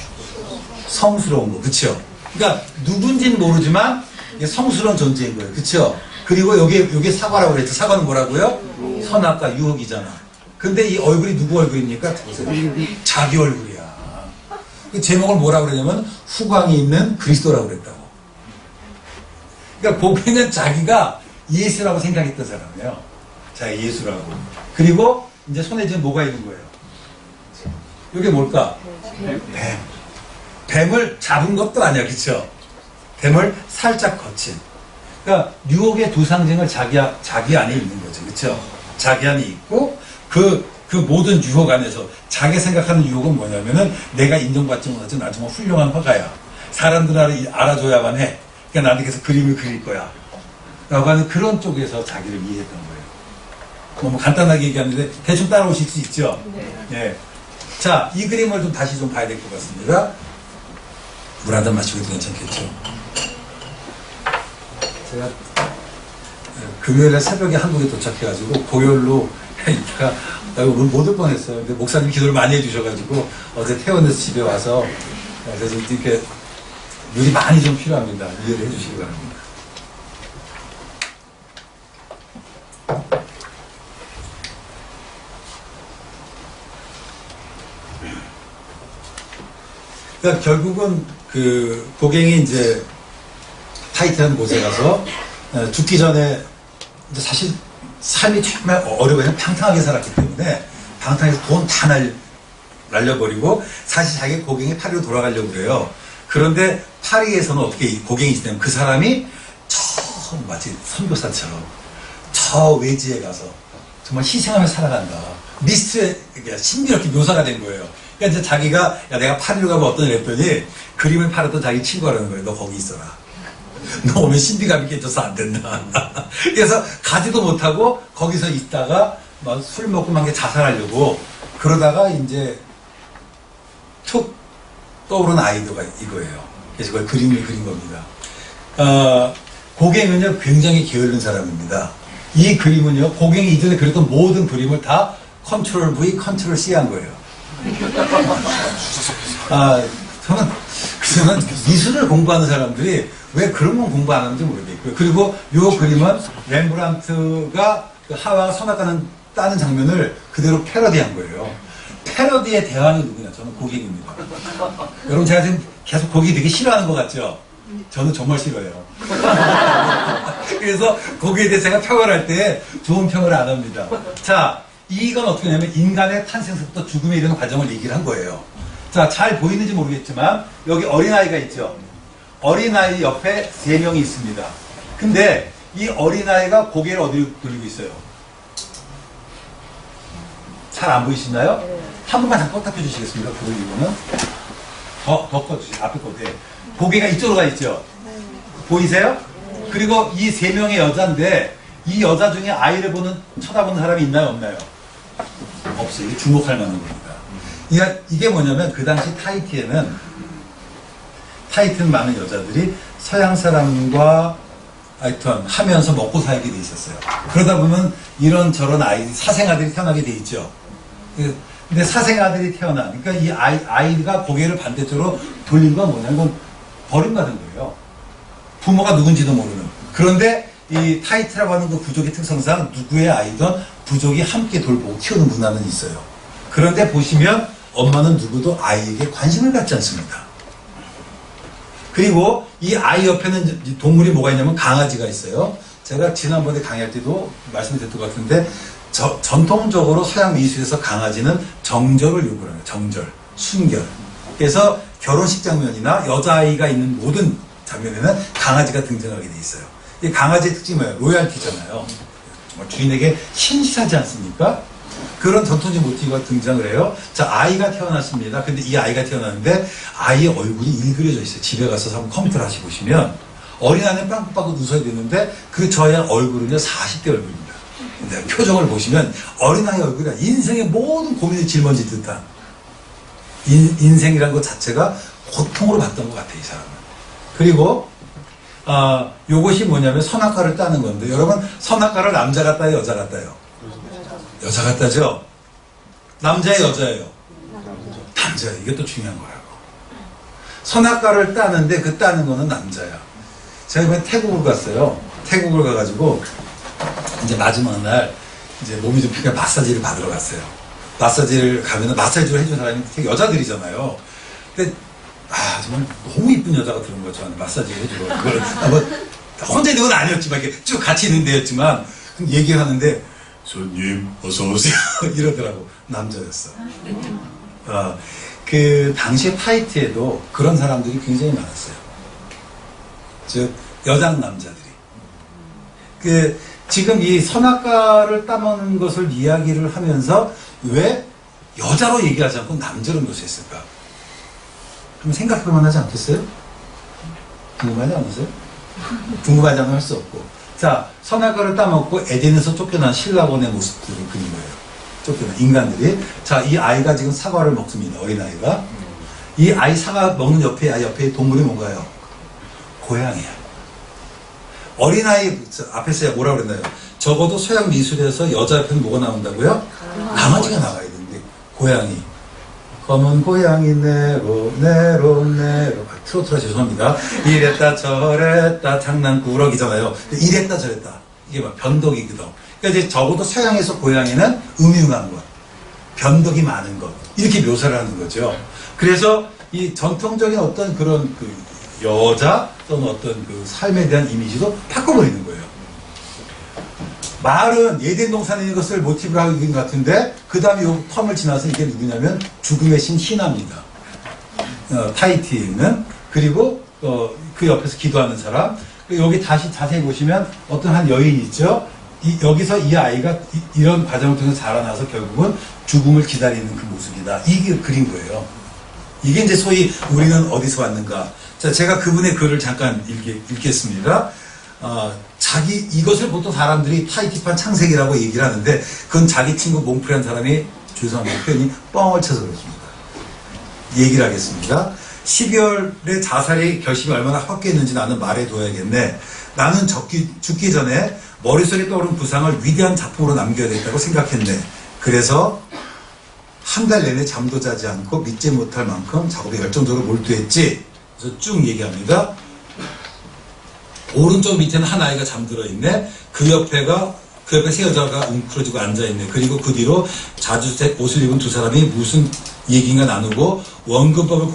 성스러운 거, 그쵸? 그러니까 누군지는 모르지만 이게 성스러운 존재인 거예요, 그쵸? 그리고 요게 사과라고 그랬죠. 사과는 뭐라고요? 선악과 유혹이잖아. 근데 이 얼굴이 누구 얼굴입니까? 자기 얼굴이야. 그 제목을 뭐라고 그러냐면 후광이 있는 그리스도라고 그랬다고. 그러니까 고갱은 자기가 예수라고 생각했던 사람이에요. 자기 예수라고. 그리고 이제 손에 지금 뭐가 있는 거예요? 이게 뭘까? 뱀. 뱀을 잡은 것도 아니야, 그쵸? 뱀을 살짝 거친. 그러니까 유혹의 두 상징을 자기 안에 있는 거죠, 그쵸? 자기 안에 있고 그 모든 유혹 안에서 자기 생각하는 유혹은 뭐냐면은 내가 인정받지 못하지 나 정말 훌륭한 화가야. 사람들 알아줘야만 해. 그러니까 나한테 계속 그림을 그릴 거야. 라고 하는 그런 쪽에서 자기를 이해했던 거예요. 너무 간단하게 얘기하는데 대충 따라오실 수 있죠? 네. 예. 자, 이 그림을 좀 다시 좀 봐야 될 것 같습니다. 물 한 잔 마시고도 괜찮겠죠? 제가 금요일에 새벽에 한국에 도착해가지고 고열로 있다가 오늘 못 올 뻔했어요. 근데 목사님 기도를 많이 해주셔가지고 어제 퇴원해서 집에 와서 그래서 이렇게 물이 많이 좀 필요합니다. 이해를 해주시기 바랍니다. 그러니까 결국은 그 고갱이 이제 타이트한 곳에 가서 죽기 전에 이제 사실 삶이 정말 어려워요. 방탕하게 살았기 때문에 방탕해서 돈 다 날려버리고 사실 자기 고갱이 파리로 돌아가려고 그래요. 그런데 파리에서는 어떻게 고갱이 있냐면 그 사람이 마치 선교사처럼 저 외지에 가서 정말 희생하며 살아간다. 미스트에 신비롭게 묘사가 된 거예요. 그러니까 이제 자기가 야 내가 파리로 가면 어떠냐 했더니 그림을 팔았던 자기 친구라는 거예요. 너 거기 있어라. 너 오면 신비감이 깨져서 안 된다. 그래서 가지도 못하고 거기서 있다가 막 술 먹고 막 자살하려고 그러다가 이제 툭 떠오른 아이디어가 이거예요. 그래서 그걸 그림을 그린 겁니다. 고갱은요 굉장히 게으른 사람입니다. 이 그림은요 고갱이 이전에 그렸던 모든 그림을 다 컨트롤 V, 컨트롤 C 한 거예요. 저는 미술을 공부하는 사람들이 왜 그런 건 공부 안 하는지 모르겠고요. 그리고 이 그림은 렘브란트가 그 하와가 선악과는 따는 장면을 그대로 패러디한 거예요. 패러디의 대왕이 누구냐? 저는 고갱입니다. 여러분 제가 지금 계속 고갱 되게 싫어하는 것 같죠? 저는 정말 싫어요. 그래서 거기에 대해서 제가 평을 할 때 좋은 평을 안 합니다. 자, 이건 어떻게 하냐면 인간의 탄생서부터 죽음에 이르는 과정을 얘기를 한 거예요. 자, 잘 보이는지 모르겠지만 여기 어린아이가 있죠. 어린아이 옆에 3명이 있습니다. 근데 이 어린아이가 고개를 어디로 돌리고 있어요? 잘 안 보이시나요? 한 번만 잠깐 껐다 펴주시겠습니까? 그걸 이거는 더 꺼주세요. 앞에 거. 네. 고개가 이쪽으로 가 있죠? 보이세요? 그리고 이 세 명의 여자인데 이 여자 중에 아이를 쳐다보는 사람이 있나요? 없나요? 없어요. 이게 주목할 만한 겁니다. 이게 뭐냐면 그 당시 타이티는 많은 여자들이 서양 사람과 하여튼 하면서 먹고 살게 돼 있었어요. 그러다 보면 이런저런 사생아들이 태어나게 돼 있죠. 근데 사생아들이 태어나, 그러니까 이 아이가 고개를 반대쪽으로 돌린 건 뭐냐면 버림받은 거예요. 부모가 누군지도 모르는. 그런데 이 타이트라고 하는 그 부족의 특성상 누구의 아이든 부족이 함께 돌보고 키우는 문화는 있어요. 그런데 보시면 엄마는 누구도 아이에게 관심을 갖지 않습니다. 그리고 이 아이 옆에는 동물이 뭐가 있냐면 강아지가 있어요. 제가 지난번에 강의할 때도 말씀드렸던 것 같은데 전통적으로 서양 미술에서 강아지는 정절을 요구를 해요. 정절, 순결. 그래서 결혼식 장면이나 여자아이가 있는 모든 장면에는 강아지가 등장하게 돼 있어요. 이 강아지의 특징이 뭐예요? 로얄티잖아요. 정말 주인에게 신실하지 않습니까? 그런 전통적 모티브가 등장을 해요. 자, 아이가 태어났습니다. 근데 이 아이가 태어났는데 아이의 얼굴이 일그려져 있어요. 집에 가서 한번 컴퓨터를 하시 보시면 어린아이는 빵긋빵긋 웃어야 되는데 저의 얼굴은요 40대 얼굴입니다. 근데 표정을 보시면 어린아이 얼굴이 인생의 모든 고민을 짊어진 듯한 인생이라는 것 자체가 고통으로 봤던 것 같아요. 이 사람은. 그리고 요것이 뭐냐면 선악과를 따는 건데 여러분 선악과를 남자 같다요? 여자 같다요? 여자 같다죠? 남자예요? 여자예요? 남자예요. 이게 또 중요한 거라고. 선악과를 따는데 그 따는 거는 남자야. 제가 이번에 태국을 갔어요. 태국을 가가지고 이제 마지막 날 이제 몸이 좀 피가 마사지를 받으러 갔어요. 마사지를 가면은 마사지를 해준 사람이 되게 여자들이잖아요. 근데 정말 너무 이쁜 여자가 들은 거죠. 저한테 마사지를 해주고 그걸 혼자 있는 건 아니었지만 이렇게 쭉 같이 있는 데였지만 얘기를 하는데 손님 어서 오세요 이러더라고. 남자였어. 그 당시에 타이트에도 그런 사람들이 굉장히 많았어요. 즉 여장 남자들이. 지금 이 선악과를 따먹는 것을 이야기를 하면서 왜 여자로 얘기하지 않고 남자로 묘사했을까? 그럼 생각해볼 만하지 않겠어요? 궁금하지 않으세요? 궁금하지 않으면 할 수 없고. 자, 선악과를 따먹고 에덴에서 쫓겨난 신라곤의 모습들을 그린 거예요. 쫓겨난 인간들이. 자, 이 아이가 지금 사과를 먹습니다. 어린아이가. 이 아이 사과 먹는 옆에 동물이 뭔가요? 고양이야. 어린아이 앞에서 뭐라고 그랬나요? 적어도 서양 미술에서 여자 옆에는 뭐가 나온다고요? 강아지가 나와야 되는데 고양이. 검은 고양이 네로 트로트라 죄송합니다. 이랬다 저랬다 장난꾸러기잖아요. 이랬다 저랬다 이게 막 변덕이거든. 그러니까 이제 적어도 서양에서 고양이는 음흉한 것, 변덕이 많은 것 이렇게 묘사를 하는 거죠. 그래서 이 전통적인 어떤 그런 여자 또는 어떤 삶에 대한 이미지도 바꿔버리는 거예요. 말은 예덴 동산에 있는 것을 모티브로 하고 있는 것 같은데 그 다음에 요 텀을 지나서 이게 누구냐면 죽음의 신 희나입니다. 타이티는. 그리고 그 옆에서 기도하는 사람. 여기 다시 자세히 보시면 어떤 한 여인이 있죠. 여기서 이 아이가 이런 과정을 통해서 자라나서 결국은 죽음을 기다리는 그 모습이다. 이게 그린 거예요. 이게 이제 소위 우리는 어디서 왔는가. 자, 제가 그분의 글을 잠깐 읽겠습니다. 이것을 보통 사람들이 타이티판 창세기라고 얘기를 하는데, 그건 자기 친구 몽프레한 사람이, 죄송합니다. 표현이 뻥을 쳐서 그렇습니다. 얘기를 하겠습니다. 12월에 자살의 결심이 얼마나 확고했는지 나는 말해둬야겠네. 나는 죽기 전에 머릿속에 떠오른 구상을 위대한 작품으로 남겨야 되겠다고 생각했네. 그래서 한 달 내내 잠도 자지 않고 믿지 못할 만큼 작업에 열정적으로 몰두했지. 그래서 쭉 얘기합니다. 오른쪽 밑에는 한 아이가 잠들어 있네. 그 옆에 세 여자가 웅크러지고 앉아있네. 그리고 그 뒤로 자주색 옷을 입은 두 사람이 무슨 얘기인가 나누고 원근법을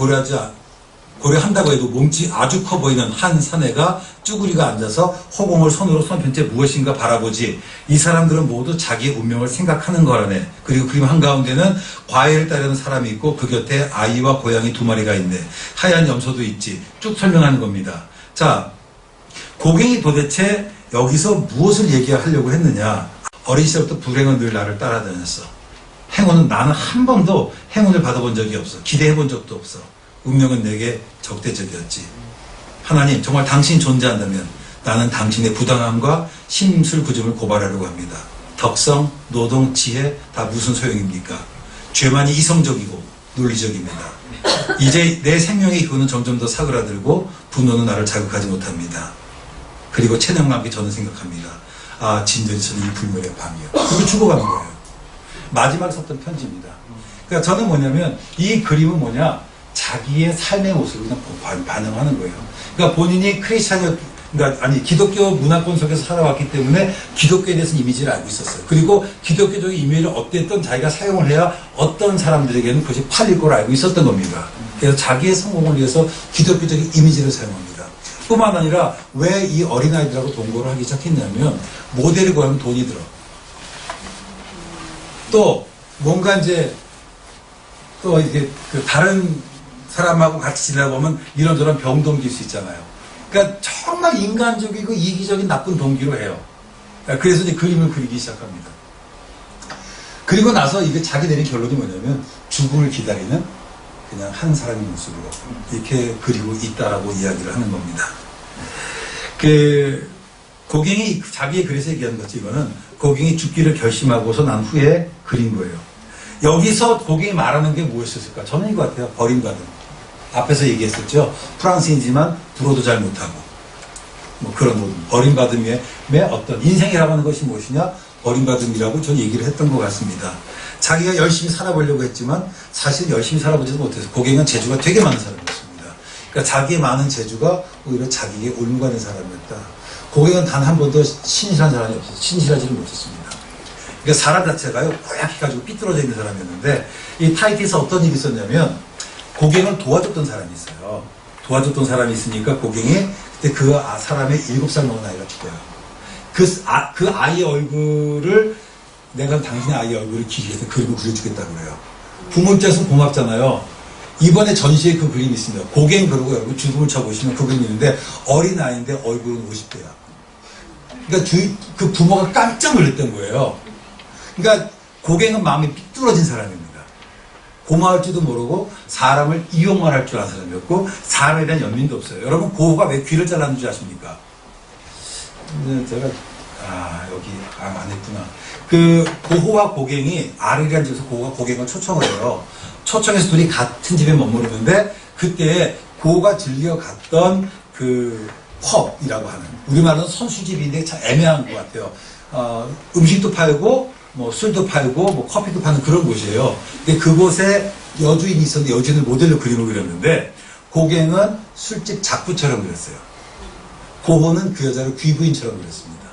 고려한다고 해도 몸집이 아주 커 보이는 한 사내가 쭈구리가 앉아서 허공을 손으로 손편째 무엇인가 바라보지. 이 사람들은 모두 자기의 운명을 생각하는 거라네. 그리고 그림 한가운데는 과일을 따르는 사람이 있고 그 곁에 아이와 고양이 두 마리가 있네. 하얀 염소도 있지. 쭉 설명하는 겁니다. 자, 고갱이 도대체 여기서 무엇을 얘기하려고 했느냐. 어린 시절부터 불행은 늘 나를 따라다녔어. 행운은 나는 한 번도 행운을 받아본 적이 없어. 기대해 본 적도 없어. 운명은 내게 적대적이었지. 하나님, 정말 당신이 존재한다면 나는 당신의 부당함과 심술부심을 고발하려고 합니다. 덕성, 노동, 지혜 다 무슨 소용입니까? 죄만이 이성적이고 논리적입니다. 이제 내 생명의 기운은 점점 더 사그라들고 분노는 나를 자극하지 못합니다. 그리고 체념과 함께 저는 생각합니다. 아, 진전이 저는 이 불멸의 밤이요. 그걸 죽어가는 거예요. 마지막에 썼던 편지입니다. 그러니까 저는 뭐냐면 이 그림은 뭐냐, 자기의 삶의 모습을 그냥 반영하는 거예요. 그러니까 본인이 그러니까 기독교 문화권 속에서 살아왔기 때문에 기독교에 대해서 이미지를 알고 있었어요. 그리고 기독교적인 이미지를 어땠던 자기가 사용을 해야 어떤 사람들에게는 그것이 팔릴 걸 알고 있었던 겁니다. 그래서 자기의 성공을 위해서 기독교적인 이미지를 사용합니다. 뿐만 아니라 왜 이 어린아이들하고 동거를 하기 시작했냐면 모델을 구하면 돈이 들어. 또 뭔가 이제 또 이게 그 다른 사람하고 같이 지내다 보면 이런저런 병동기일 수 있잖아요. 그러니까 정말 인간적이고 이기적인 나쁜 동기로 해요. 그래서 이제 그림을 그리기 시작합니다. 그리고 나서 이게 자기 내린 결론이 뭐냐면 죽음을 기다리는 그냥 한 사람의 모습으로 이렇게 그리고 있다라고 이야기를 하는 겁니다. 그 고갱이 자기의 글에서 얘기하는 거지, 이거는 고갱이 죽기를 결심하고서 난 후에 그린 거예요. 여기서 고갱이 말하는 게 무엇이었을까? 저는 이거 같아요. 버림받음. 앞에서 얘기했었죠. 프랑스인지만 불어도 잘 못하고 뭐 그런 버림받음의 어떤 인생이라고 하는 것이 무엇이냐? 버림받음이라고 저는 얘기를 했던 것 같습니다. 자기가 열심히 살아보려고 했지만 사실 열심히 살아보지도 못해서 고갱은 재주가 되게 많은 사람이었습니다. 그러니까 자기의 많은 재주가 오히려 자기에게 올무가는 사람이었다. 고갱은 단 한 번도 신실한 사람이 없었어요. 신실하지를 못했습니다. 그러니까 사람 자체가요, 고약해가지고 삐뚤어져 있는 사람이었는데, 이 타이티에서 어떤 일이 있었냐면 고갱을 도와줬던 사람이 있어요. 도와줬던 사람이 있으니까 고갱이 그때 그 사람의 7살 먹은 아이가 죽어요. 그 아이의 얼굴을 내가 당신의 아이의 얼굴을 기리해서 그림을 그려주겠다고 그래요. 부모 입장에서 고맙잖아요. 이번에 전시에 그 그림이 있습니다. 고갱 그러고 여러분 주름을 쳐보시면 그 그림이 있는데 어린 아이인데 얼굴은 50대야. 그러니까 그 부모가 깜짝 놀랐던 거예요. 그러니까 고갱은 마음이 삐뚤어진 사람입니다. 고마울지도 모르고 사람을 이용만 할 줄 아는 사람이었고 사람에 대한 연민도 없어요. 여러분 고호가 왜 귀를 잘랐는 줄 아십니까? 제가 여기 안 했구나. 그 고호와 고갱이 아르리라는 집에서 고호가 고갱을 초청을 해요. 초청해서 둘이 같은 집에 머무르는데 그때 고호가 들려 갔던 그 펍이라고 하는, 우리말로는 선수집인데 참 애매한 것 같아요. 음식도 팔고 뭐 술도 팔고 뭐 커피도 파는 그런 곳이에요. 근데 그곳에 여주인이 있었는데 여주인을 모델로 그림을 그렸는데 고갱은 술집 작부처럼 그렸어요. 고호는 그 여자를 귀부인처럼 그렸습니다.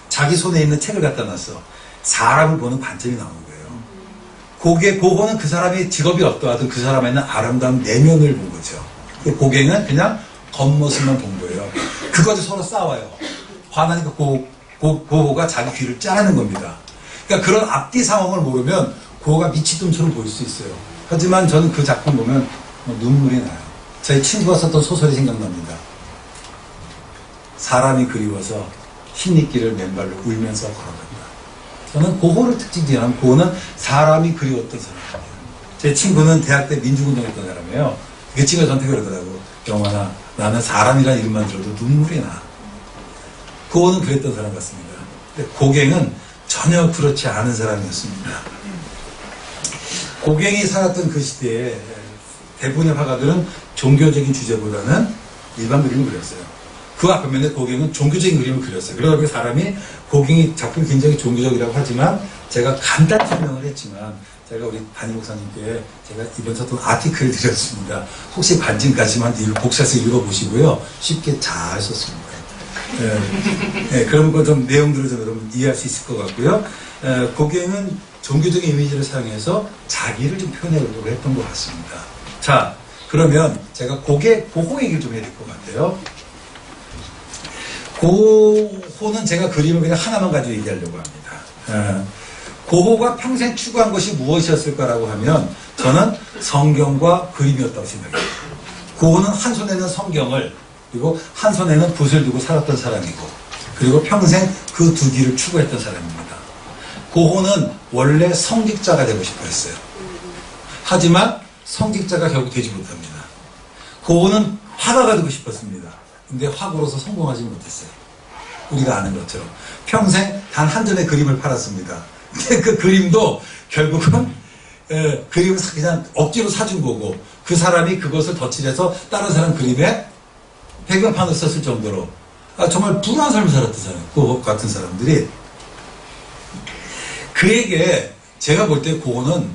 자기 손에 있는 책을 갖다 놨어. 사람을 보는 관점이 나오는 거예요. 고호는 그 사람의 직업이 어떠하든 그 사람에 있는 아름다운 내면을 본 거죠. 고갱은 그냥 겉모습만 본 거예요. 그것이 서로 싸워요. 화나니까 고호가 자기 귀를 자르는 겁니다. 그러니까 그런 앞뒤 상황을 모르면 고호가 미치둠처럼 보일 수 있어요. 하지만 저는 그 작품 보면 눈물이 나요. 저희 친구가 썼던 소설이 생각납니다. 사람이 그리워서 흰잎길을 맨발로 울면서 걸어간다. 저는 고호를 특징지어하면 고호는 사람이 그리웠던 사람이에요. 제 친구는 대학 때 민주운동했던 사람이에요. 그 친구가 저한테 그러더라고. 영환아, 나는 사람이라는 이름만 들어도 눈물이 나. 고호는 그랬던 사람 같습니다. 근데 고갱은 전혀 그렇지 않은 사람이었습니다. 고갱이 살았던 그 시대에 대부분의 화가들은 종교적인 주제보다는 일반 그림을 그렸어요. 그 앞면에 고갱은 종교적인 그림을 그렸어요. 그러다 보니 사람이 고갱이 작품이 굉장히 종교적이라고 하지만 제가 간단히 설명을 했지만 제가 우리 담임 목사님께 제가 이번 썼던 아티클을 드렸습니다. 혹시 관심까지만 복사해서 읽어보시고요. 쉽게 잘 썼습니다. 그런 거 좀 내용들을 좀 여러분 이해할 수 있을 것 같고요. 고갱은 종교적인 이미지를 사용해서 자기를 좀 표현하려고 했던 것 같습니다. 자, 그러면 제가 고호 얘기를 좀 해야 될 것 같아요. 고호는 제가 그림을 그냥 하나만 가지고 얘기하려고 합니다. 고호가 평생 추구한 것이 무엇이었을까라고 하면 저는 성경과 그림이었다고 생각해요. 고호는 한 손에는 성경을 그리고 한 손에는 붓을 두고 살았던 사람이고 그리고 평생 그 두 길을 추구했던 사람입니다. 고호는 원래 성직자가 되고 싶어 했어요. 하지만 성직자가 결국 되지 못합니다. 고호는 화가가 되고 싶었습니다. 근데 화가로서 성공하지 못했어요. 우리가 아는 것처럼. 평생 단 한 점의 그림을 팔았습니다. 근데 그 그림도 결국은 그림을 그냥 억지로 사준 거고, 그 사람이 그것을 덧칠해서 다른 사람 그림에 배경판을 썼을 정도로 정말 불우한 삶을 살았던 사람, 고호 같은 사람들이. 그에게 제가 볼 때 고호는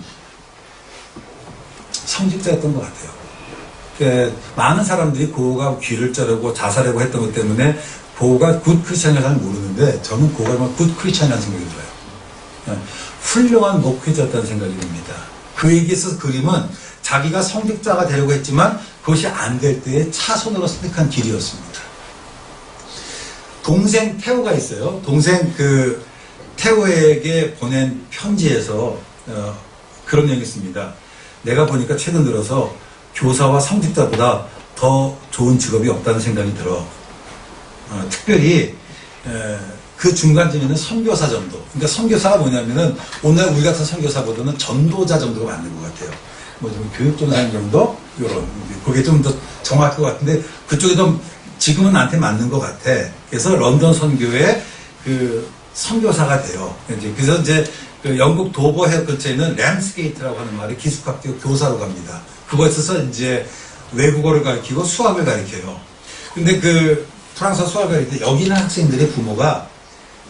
성직자였던 것 같아요. 많은 사람들이 고호가 귀를 자르고 자살하고 했던 것 때문에 고호가 굿 크리스찬이라는 잘 모르는데, 저는 고호가 굿 크리스찬이라는 생각이 들어요. 훌륭한 목회자였다는 생각이 듭니다. 그에게 있어서 그림은 자기가 성직자가 되려고 했지만 그것이 안 될 때의 차선으로 선택한 길이었습니다. 동생 태호가 있어요. 동생 태호에게 보낸 편지에서 그런 내용이 있습니다. 내가 보니까 최근 들어서 교사와 성직자보다 더 좋은 직업이 없다는 생각이 들어. 특별히 그 중간쯤에는 선교사 정도. 그러니까 선교사가 뭐냐면은 오늘 우리 같은 선교사보다는 전도자 정도가 맞는 것 같아요. 뭐 좀 교육전사님 정도, 요런 그게 좀 더 정확할 것 같은데 그쪽이 좀 지금은 나한테 맞는 것 같아. 그래서 런던 선교회 그 선교사가 돼요. 그래서 이제 그 영국 도버 해협 근처에 있는 램스게이트라고 하는 말이 기숙학교 교사로 갑니다. 그곳에서 이제 외국어를 가르치고 수학을 가르쳐요. 근데 그 프랑스어 수학을 가르칠 때 여기 있는 학생들의 부모가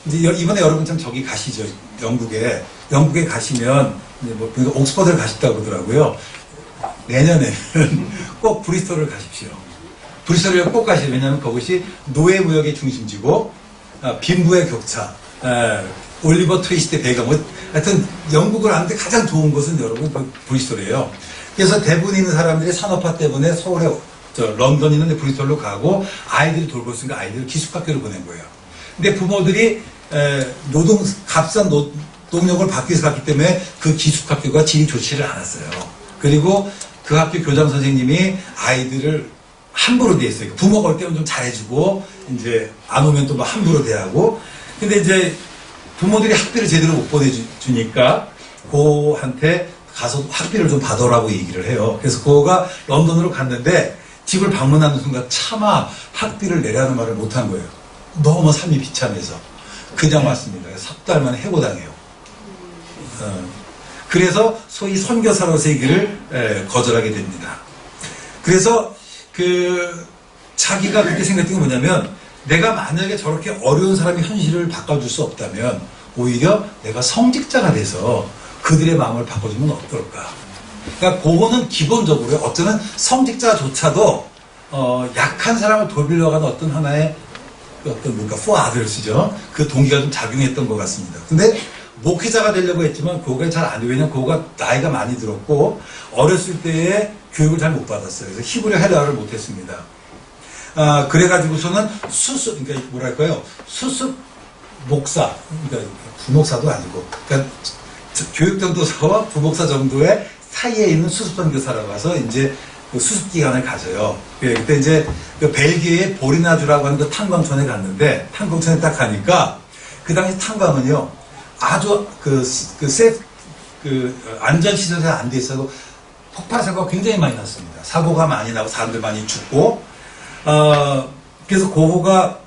이제 이번에 여러분 참 저기 가시죠. 영국에 가시면 이제 뭐 옥스퍼드를 가셨다고 그러더라고요. 내년에는 꼭 브리스톨을 가십시오. 브리스톨을 꼭 가시죠. 왜냐하면 그것이 노예무역의 중심지고 빈부의 격차, 올리버 트위스트의 배경, 하여튼 영국을 아는데 가장 좋은 곳은 여러분 브리스톨이에요. 그래서 대부분 있는 사람들이 산업화 때문에 서울에 런던 있는 브리스톨로 가고 아이들이 돌고 있으니까 아이들을 기숙학교로 보낸 거예요. 근데 부모들이 값싼 노동력을 받기 위해서 갔기 때문에 그 기숙학교가 질이 좋지를 않았어요. 그리고 그 학교 교장 선생님이 아이들을 함부로 대했어요. 부모가 올 때는 좀 잘해주고, 이제 안 오면 또 막 함부로 대하고. 근데 이제 부모들이 학비를 제대로 못 보내주니까 고한테 가서 학비를 좀 받으라고 얘기를 해요. 그래서 고가 런던으로 갔는데 집을 방문하는 순간 차마 학비를 내라는 말을 못한 거예요. 너무 삶이 비참해서. 그냥 왔습니다. 석 달 만에 해고당해요. 그래서 소위 선교사로서의 길을 거절하게 됩니다. 그래서 자기가 그렇게 생각했던 게 뭐냐면, 내가 만약에 저렇게 어려운 사람의 현실을 바꿔줄 수 없다면 오히려 내가 성직자가 돼서 그들의 마음을 바꿔주면 어떨까. 그러니까 그거는 기본적으로 어쩌면 성직자조차도 약한 사람을 돌보려고 하는 어떤 하나의 for others죠. 그 동기가 좀 작용했던 것 같습니다. 근데 목회자가 되려고 했지만 그거가 잘 안 돼요. 왜냐면 그거가 나이가 많이 들었고 어렸을 때에 교육을 잘 못 받았어요. 그래서 히브리 헬라어를 못했습니다. 그래가지고서는 그러니까 뭐랄까요, 수습 목사, 그러니까 부목사도 아니고, 그러니까 교육전도사와 부목사 정도의 사이에 있는 수습선교사라고 해서 이제 그 수습기간을 가져요. 그때 이제 그 벨기에의 보리나주라고 하는 그 탄광촌에 갔는데, 탄광촌에 딱 가니까 그 당시 탄광은요 아주 안전시설이 안 돼 있어서 폭발 사고가 굉장히 많이 났습니다. 사고가 많이 나고 사람들 많이 죽고, 그래서 고호가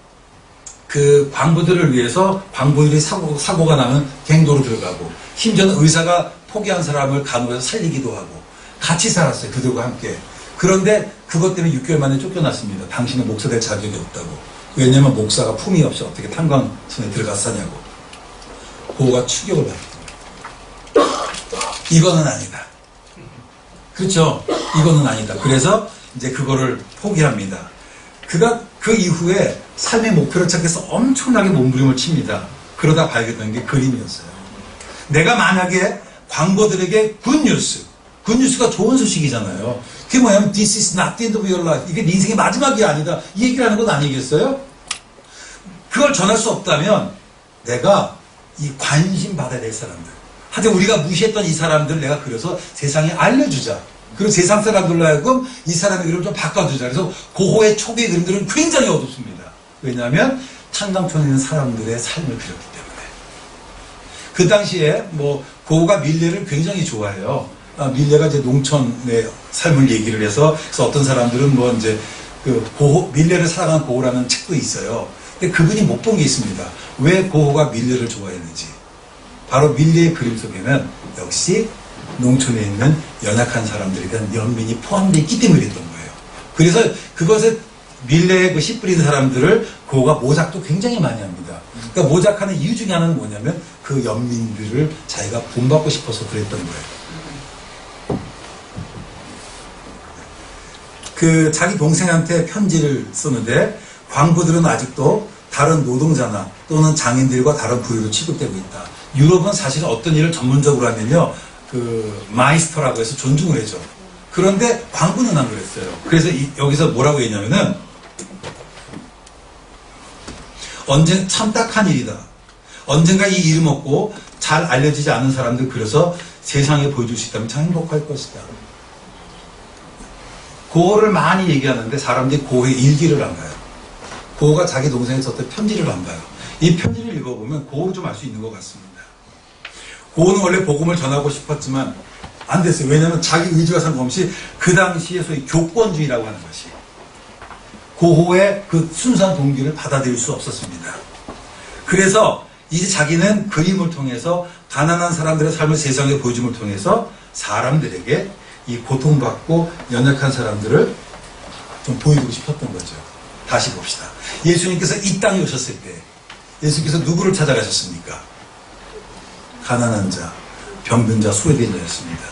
그 광부들을 위해서 광부들이 사고가 나면 갱도로 들어가고, 심지어는 의사가 포기한 사람을 간호해서 살리기도 하고 같이 살았어요. 그들과 함께. 그런데 그것 때문에 6개월 만에 쫓겨났습니다. 당신은 목사 될 자격이 없다고. 왜냐면 목사가 품위 없이 어떻게 탄광선에 들어갔었냐고. 고호가 추격을 받았습니다. 이거는 아니다. 그렇죠? 이거는 아니다. 그래서 이제 그거를 포기합니다. 그가 그 이후에 삶의 목표를 찾기위해서 엄청나게 몸부림을 칩니다. 그러다 발견된 게 그림이었어요. 내가 만약에 광고들에게 굿뉴스가 좋은 소식이잖아요. 그게 뭐냐면 This is not the end of your life. 이게 네 인생의 마지막이 아니다. 이 얘기를 하는 건 아니겠어요? 그걸 전할 수 없다면 내가 이 관심 받아야 될 사람들, 하여튼 우리가 무시했던 이 사람들 내가 그려서 세상에 알려주자. 그리고 세상 사람들로 하여금 이 사람의 이름을 좀 바꿔주자. 그래서 고호의 초기 그림들은 굉장히 어둡습니다. 왜냐하면 탄광촌에 있는 사람들의 삶을 그렸기 때문에. 그 당시에 뭐 고흐가 밀레를 굉장히 좋아해요. 밀레가 이제 농촌의 삶을 얘기를 해서, 그래서 어떤 사람들은 뭐 이제 그 밀레를 사랑한 고흐라는 책도 있어요. 근데 그분이 못 본 게 있습니다. 왜 고흐가 밀레를 좋아했는지. 바로 밀레의 그림 속에는 역시 농촌에 있는 연약한 사람들에 대한 연민이 포함되어 있기 때문에 그랬던 거예요. 그래서 그것에 밀레에 그 씨 뿌리는 사람들을 고흐가 모작도 굉장히 많이 합니다. 그러니까 모작하는 이유 중에 하나는 뭐냐면 그 연민들을 자기가 본받고 싶어서 그랬던 거예요. 그 자기 동생한테 편지를 쓰는데 광부들은 아직도 다른 노동자나 또는 장인들과 다른 부류로 취급되고 있다. 유럽은 사실 어떤 일을 전문적으로 하면요, 그 마이스터라고 해서 존중을 해줘. 그런데 광부는 안 그랬어요. 그래서 여기서 뭐라고 했냐면은 참 딱한 일이다. 언젠가 이 이름 없고 잘 알려지지 않은 사람들 그려서 세상에 보여줄 수 있다면 참 행복할 것이다. 고흐를 많이 얘기하는데 사람들이 고흐의 일기를 안 봐요. 고흐가 자기 동생에게 썼던 편지를 안 봐요. 이 편지를 읽어보면 고흐를 좀 알 수 있는 것 같습니다. 고흐는 원래 복음을 전하고 싶었지만 안 됐어요. 왜냐하면 자기 의지와 상관없이 그 당시에 소위 교권주의라고 하는 것이 고흐의 그 순수한 동기를 받아들일 수 없었습니다. 그래서 이제 자기는 그림을 통해서 가난한 사람들의 삶을 세상에 보여줌을 통해서 사람들에게 이 고통받고 연약한 사람들을 좀 보여주고 싶었던 거죠. 다시 봅시다. 예수님께서 이 땅에 오셨을 때 예수님께서 누구를 찾아가셨습니까? 가난한 자, 병든 자, 소외된 자였습니다.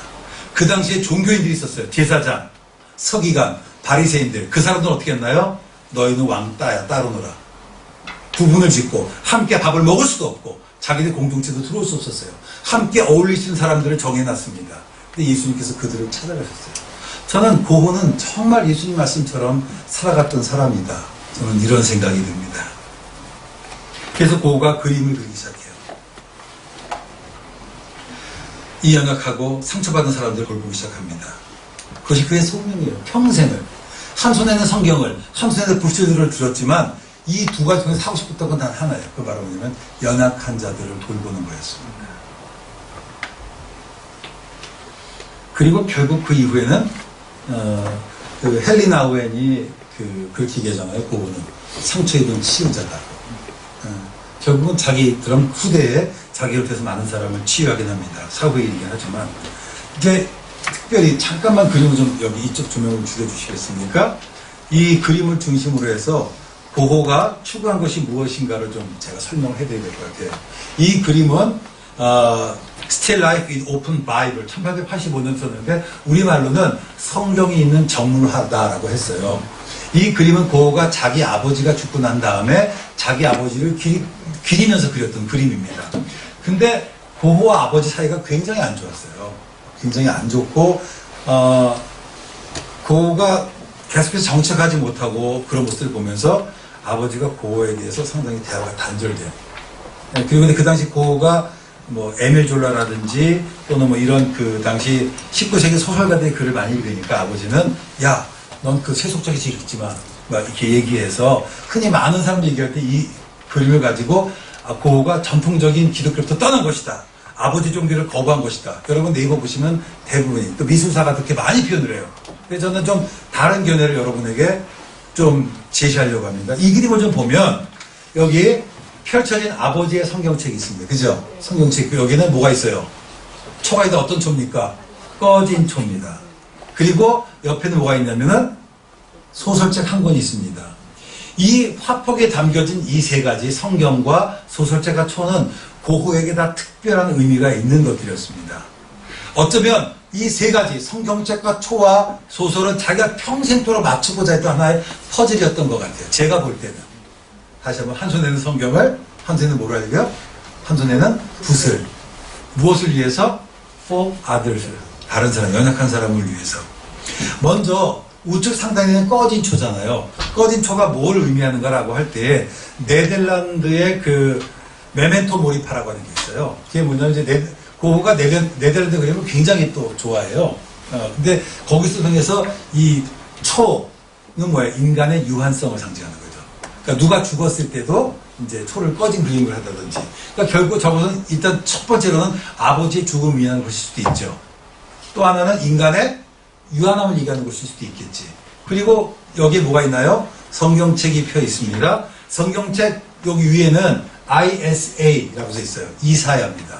그 당시에 종교인들이 있었어요. 제사장, 서기관, 바리새인들. 그 사람들은 어떻게 했나요? 너희는 왕따야, 따로 놀아. 구분을 짓고 함께 밥을 먹을 수도 없고 자기들 공동체도 들어올 수 없었어요. 함께 어울릴 수 있는 사람들을 정해놨습니다. 근데 예수님께서 그들을 찾아가셨어요. 저는 고흐는 정말 예수님 말씀처럼 살아갔던 사람이다. 저는 이런 생각이 듭니다. 그래서 고흐가 그림을 그리기 시작해요. 이 연약하고 상처받은 사람들을 돌보기 시작합니다. 그것이 그의 소명이에요. 평생을. 한 손에는 성경을, 한 손에는 불철들을 들었지만 이 두 가지 중에서 하고 싶었던 건 단 하나예요. 그 바로 뭐냐면 연약한 자들을 돌보는 거였습니다. 그리고 결국 그 이후에는 그 헨리 나우엔이 그렇게 얘기하잖아요. 고흐는 상처 입은 치유자다. 결국은 그런 후대에 자기를 통해서 많은 사람을 치유하긴 합니다. 사후에 얘기긴 하지만 이제 특별히 잠깐만 그림을 좀 여기 이쪽 조명을 줄여주시겠습니까? 이 그림을 중심으로 해서 고흐가 추구한 것이 무엇인가를 좀 제가 설명을 해드려야 될 것 같아요. 이 그림은 Still Life in Open Bible 1885년 썼는데 우리말로는 성경이 있는 정문화다라고 했어요. 이 그림은 고흐가 자기 아버지가 죽고 난 다음에 자기 아버지를 기리면서 그렸던 그림입니다. 근데 고흐와 아버지 사이가 굉장히 안 좋았어요. 굉장히 안 좋고 고흐가 계속해서 정착하지 못하고 그런 모습을 보면서 아버지가 고흐에 대해서 상당히 대화가 단절돼요. 그리고 그 당시 고흐가 뭐 에밀 졸라라든지 또는 뭐 이런 그 당시 19세기 소설가들의 글을 많이 읽으니까 아버지는 야, 넌 그 세속적이지 읽지 마. 막 이렇게 얘기해서 흔히 많은 사람들이 얘기할 때 이 그림을 가지고 고흐가 전통적인 기독교부터 떠난 것이다. 아버지 종교를 거부한 것이다. 여러분 네이버 보시면 대부분이 또 미술사가 그렇게 많이 표현을 해요. 그래서 저는 좀 다른 견해를 여러분에게 좀 제시하려고 합니다. 이 그림을 좀 보면 여기 펼쳐진 아버지의 성경책이 있습니다. 그죠? 성경책 여기는 뭐가 있어요? 초가 있다. 어떤 초입니까? 꺼진 초입니다. 그리고 옆에는 뭐가 있냐면은 소설책 한 권이 있습니다. 이 화폭에 담겨진 이 세 가지 성경과 소설책과 초는 고흐에게 다 특별한 의미가 있는 것들이었습니다. 어쩌면 이 세 가지 성경책과 초와 소설은 자기가 평생토록 맞추고자 했던 하나의 퍼즐이었던 것 같아요. 제가 볼 때는. 다시 한번 한 손에는 성경을, 한 손에는 뭐라 해요? 한 손에는 붓을. 무엇을 위해서? For others. 다른 사람, 연약한 사람을 위해서. 먼저 우측 상단에는 꺼진 초잖아요. 꺼진 초가 뭘 의미하는가라고 할 때 네덜란드의 그 메멘토 모리파라고 하는 게 있어요. 그게 뭐냐면 이제 고흐가 네덜란드 그림을 굉장히 또 좋아해요. 근데 거기서 통해서 이 초는 뭐예요? 인간의 유한성을 상징하는 거죠. 그러니까 누가 죽었을 때도 이제 초를 꺼진 그림을 한다든지. 그러니까 결국 저것은 일단 첫 번째로는 아버지의 죽음을 위한 것일 수도 있죠. 또 하나는 인간의 유한함을 얘기하는 것일 수도 있겠지. 그리고 여기에 뭐가 있나요? 성경책이 펴 있습니다. 성경책 여기 위에는 ISA라고 써 있어요. 이사야입니다.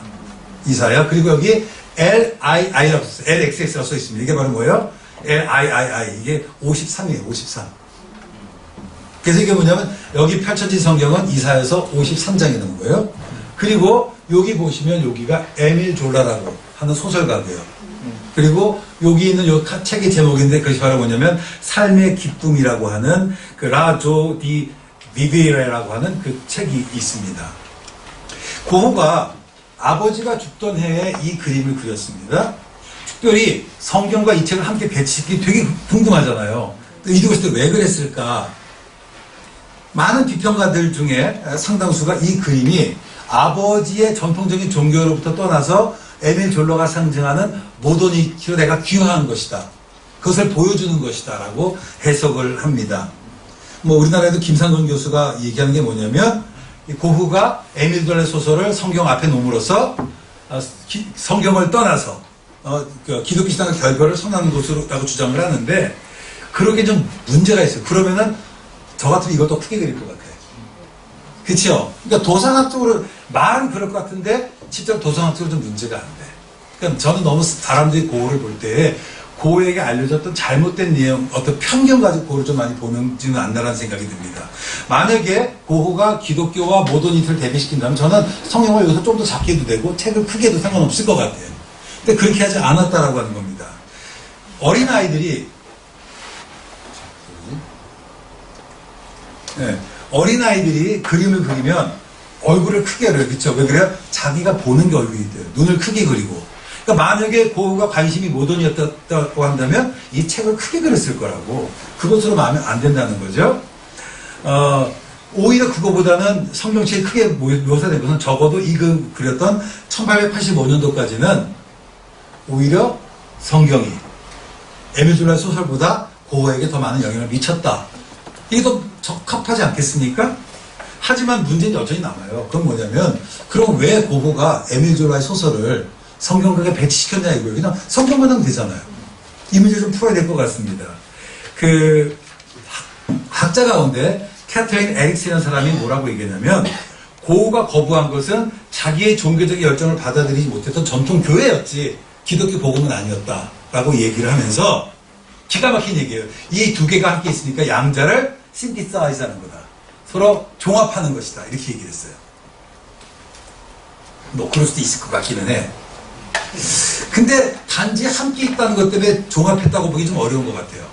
이사야. 그리고 여기 LII라고 써 있어요. LXX라고 써 있습니다. 이게 바로 뭐예요? LIII. 이게 53이에요. 53. 그래서 이게 뭐냐면 여기 펼쳐진 성경은 이사야서 53장이 나온 거예요. 그리고 여기 보시면 여기가 에밀 졸라라고 하는 소설가고요. 그리고 여기 있는 요 책의 제목인데 그것이 바로 뭐냐면 삶의 기쁨이라고 하는 그 라조 디 비비레라고 하는 그 책이 있습니다. 고흐가 아버지가 죽던 해에 이 그림을 그렸습니다. 특별히 성경과 이 책을 함께 배치시키기 되게 궁금하잖아요. 이것을 왜 그랬을까? 많은 비평가들 중에 상당수가 이 그림이 아버지의 전통적인 종교로부터 떠나서 에밀 졸러가 상징하는 모더니티로 내가 귀화한 것이다. 그것을 보여주는 것이다. 라고 해석을 합니다. 뭐 우리나라에도 김상근 교수가 얘기하는 게 뭐냐면 고흐가 에밀 졸러의 소설을 성경 앞에 놓음으로써 성경을 떠나서 기독교 신앙의 결별을 선언하는 것으로라고 주장을 하는데 그러게 좀 문제가 있어요. 그러면은 저 같으면 이걸 더 크게 그릴 것 같아요. 그렇죠? 그러니까 도상학적으로 말은 그럴 것 같은데 실제로 도상학적으로 좀 문제가 안 돼. 그러니까 저는 너무 사람들이 고흐를 볼 때 고흐에게 알려졌던 잘못된 내용, 어떤 편견 가지고 고흐를 좀 많이 보는지는 않나라는 생각이 듭니다. 만약에 고흐가 기독교와 모더니티를 대비시킨다면 저는 성경을 여기서 좀 더 작게 해도 되고 책을 크게 해도 상관없을 것 같아요. 근데 그렇게 하지 않았다라고 하는 겁니다. 어린아이들이 어린아이들이 그림을 그리면 얼굴을 크게 그려요. 그렇죠? 왜 그래요? 자기가 보는 게 얼굴이 돼요. 눈을 크게 그리고. 그러니까 만약에 고흐가 관심이 모던이었다고 한다면 이 책을 크게 그렸을 거라고. 그것으로 마음에 안 된다는 거죠. 오히려 그거보다는 성경책이 크게 묘사된 것은 적어도 이 그렸던 1885년도까지는 오히려 성경이 에밀 졸라의 소설보다 고흐에게 더 많은 영향을 미쳤다. 이게 더 적합하지 않겠습니까? 하지만 문제는 여전히 남아요. 그건 뭐냐면 그럼 왜 고흐가 에밀 졸라의 소설을 성경극에 배치시켰냐 이거예요. 그냥 성경만 하면 되잖아요. 이 문제 좀 풀어야 될 것 같습니다. 그 학자 가운데 캐트린 에릭스라는 사람이 뭐라고 얘기했냐면 고흐가 거부한 것은 자기의 종교적인 열정을 받아들이지 못했던 전통 교회였지 기독교 복음은 아니었다라고 얘기를 하면서 기가 막힌 얘기예요. 이 두 개가 함께 있으니까 양자를 신디사이즈 하는 거다. 서로 종합하는 것이다. 이렇게 얘기를 했어요. 뭐 그럴 수도 있을 것 같기는 해. 근데 단지 함께 있다는 것 때문에 종합했다고 보기 좀 어려운 것 같아요.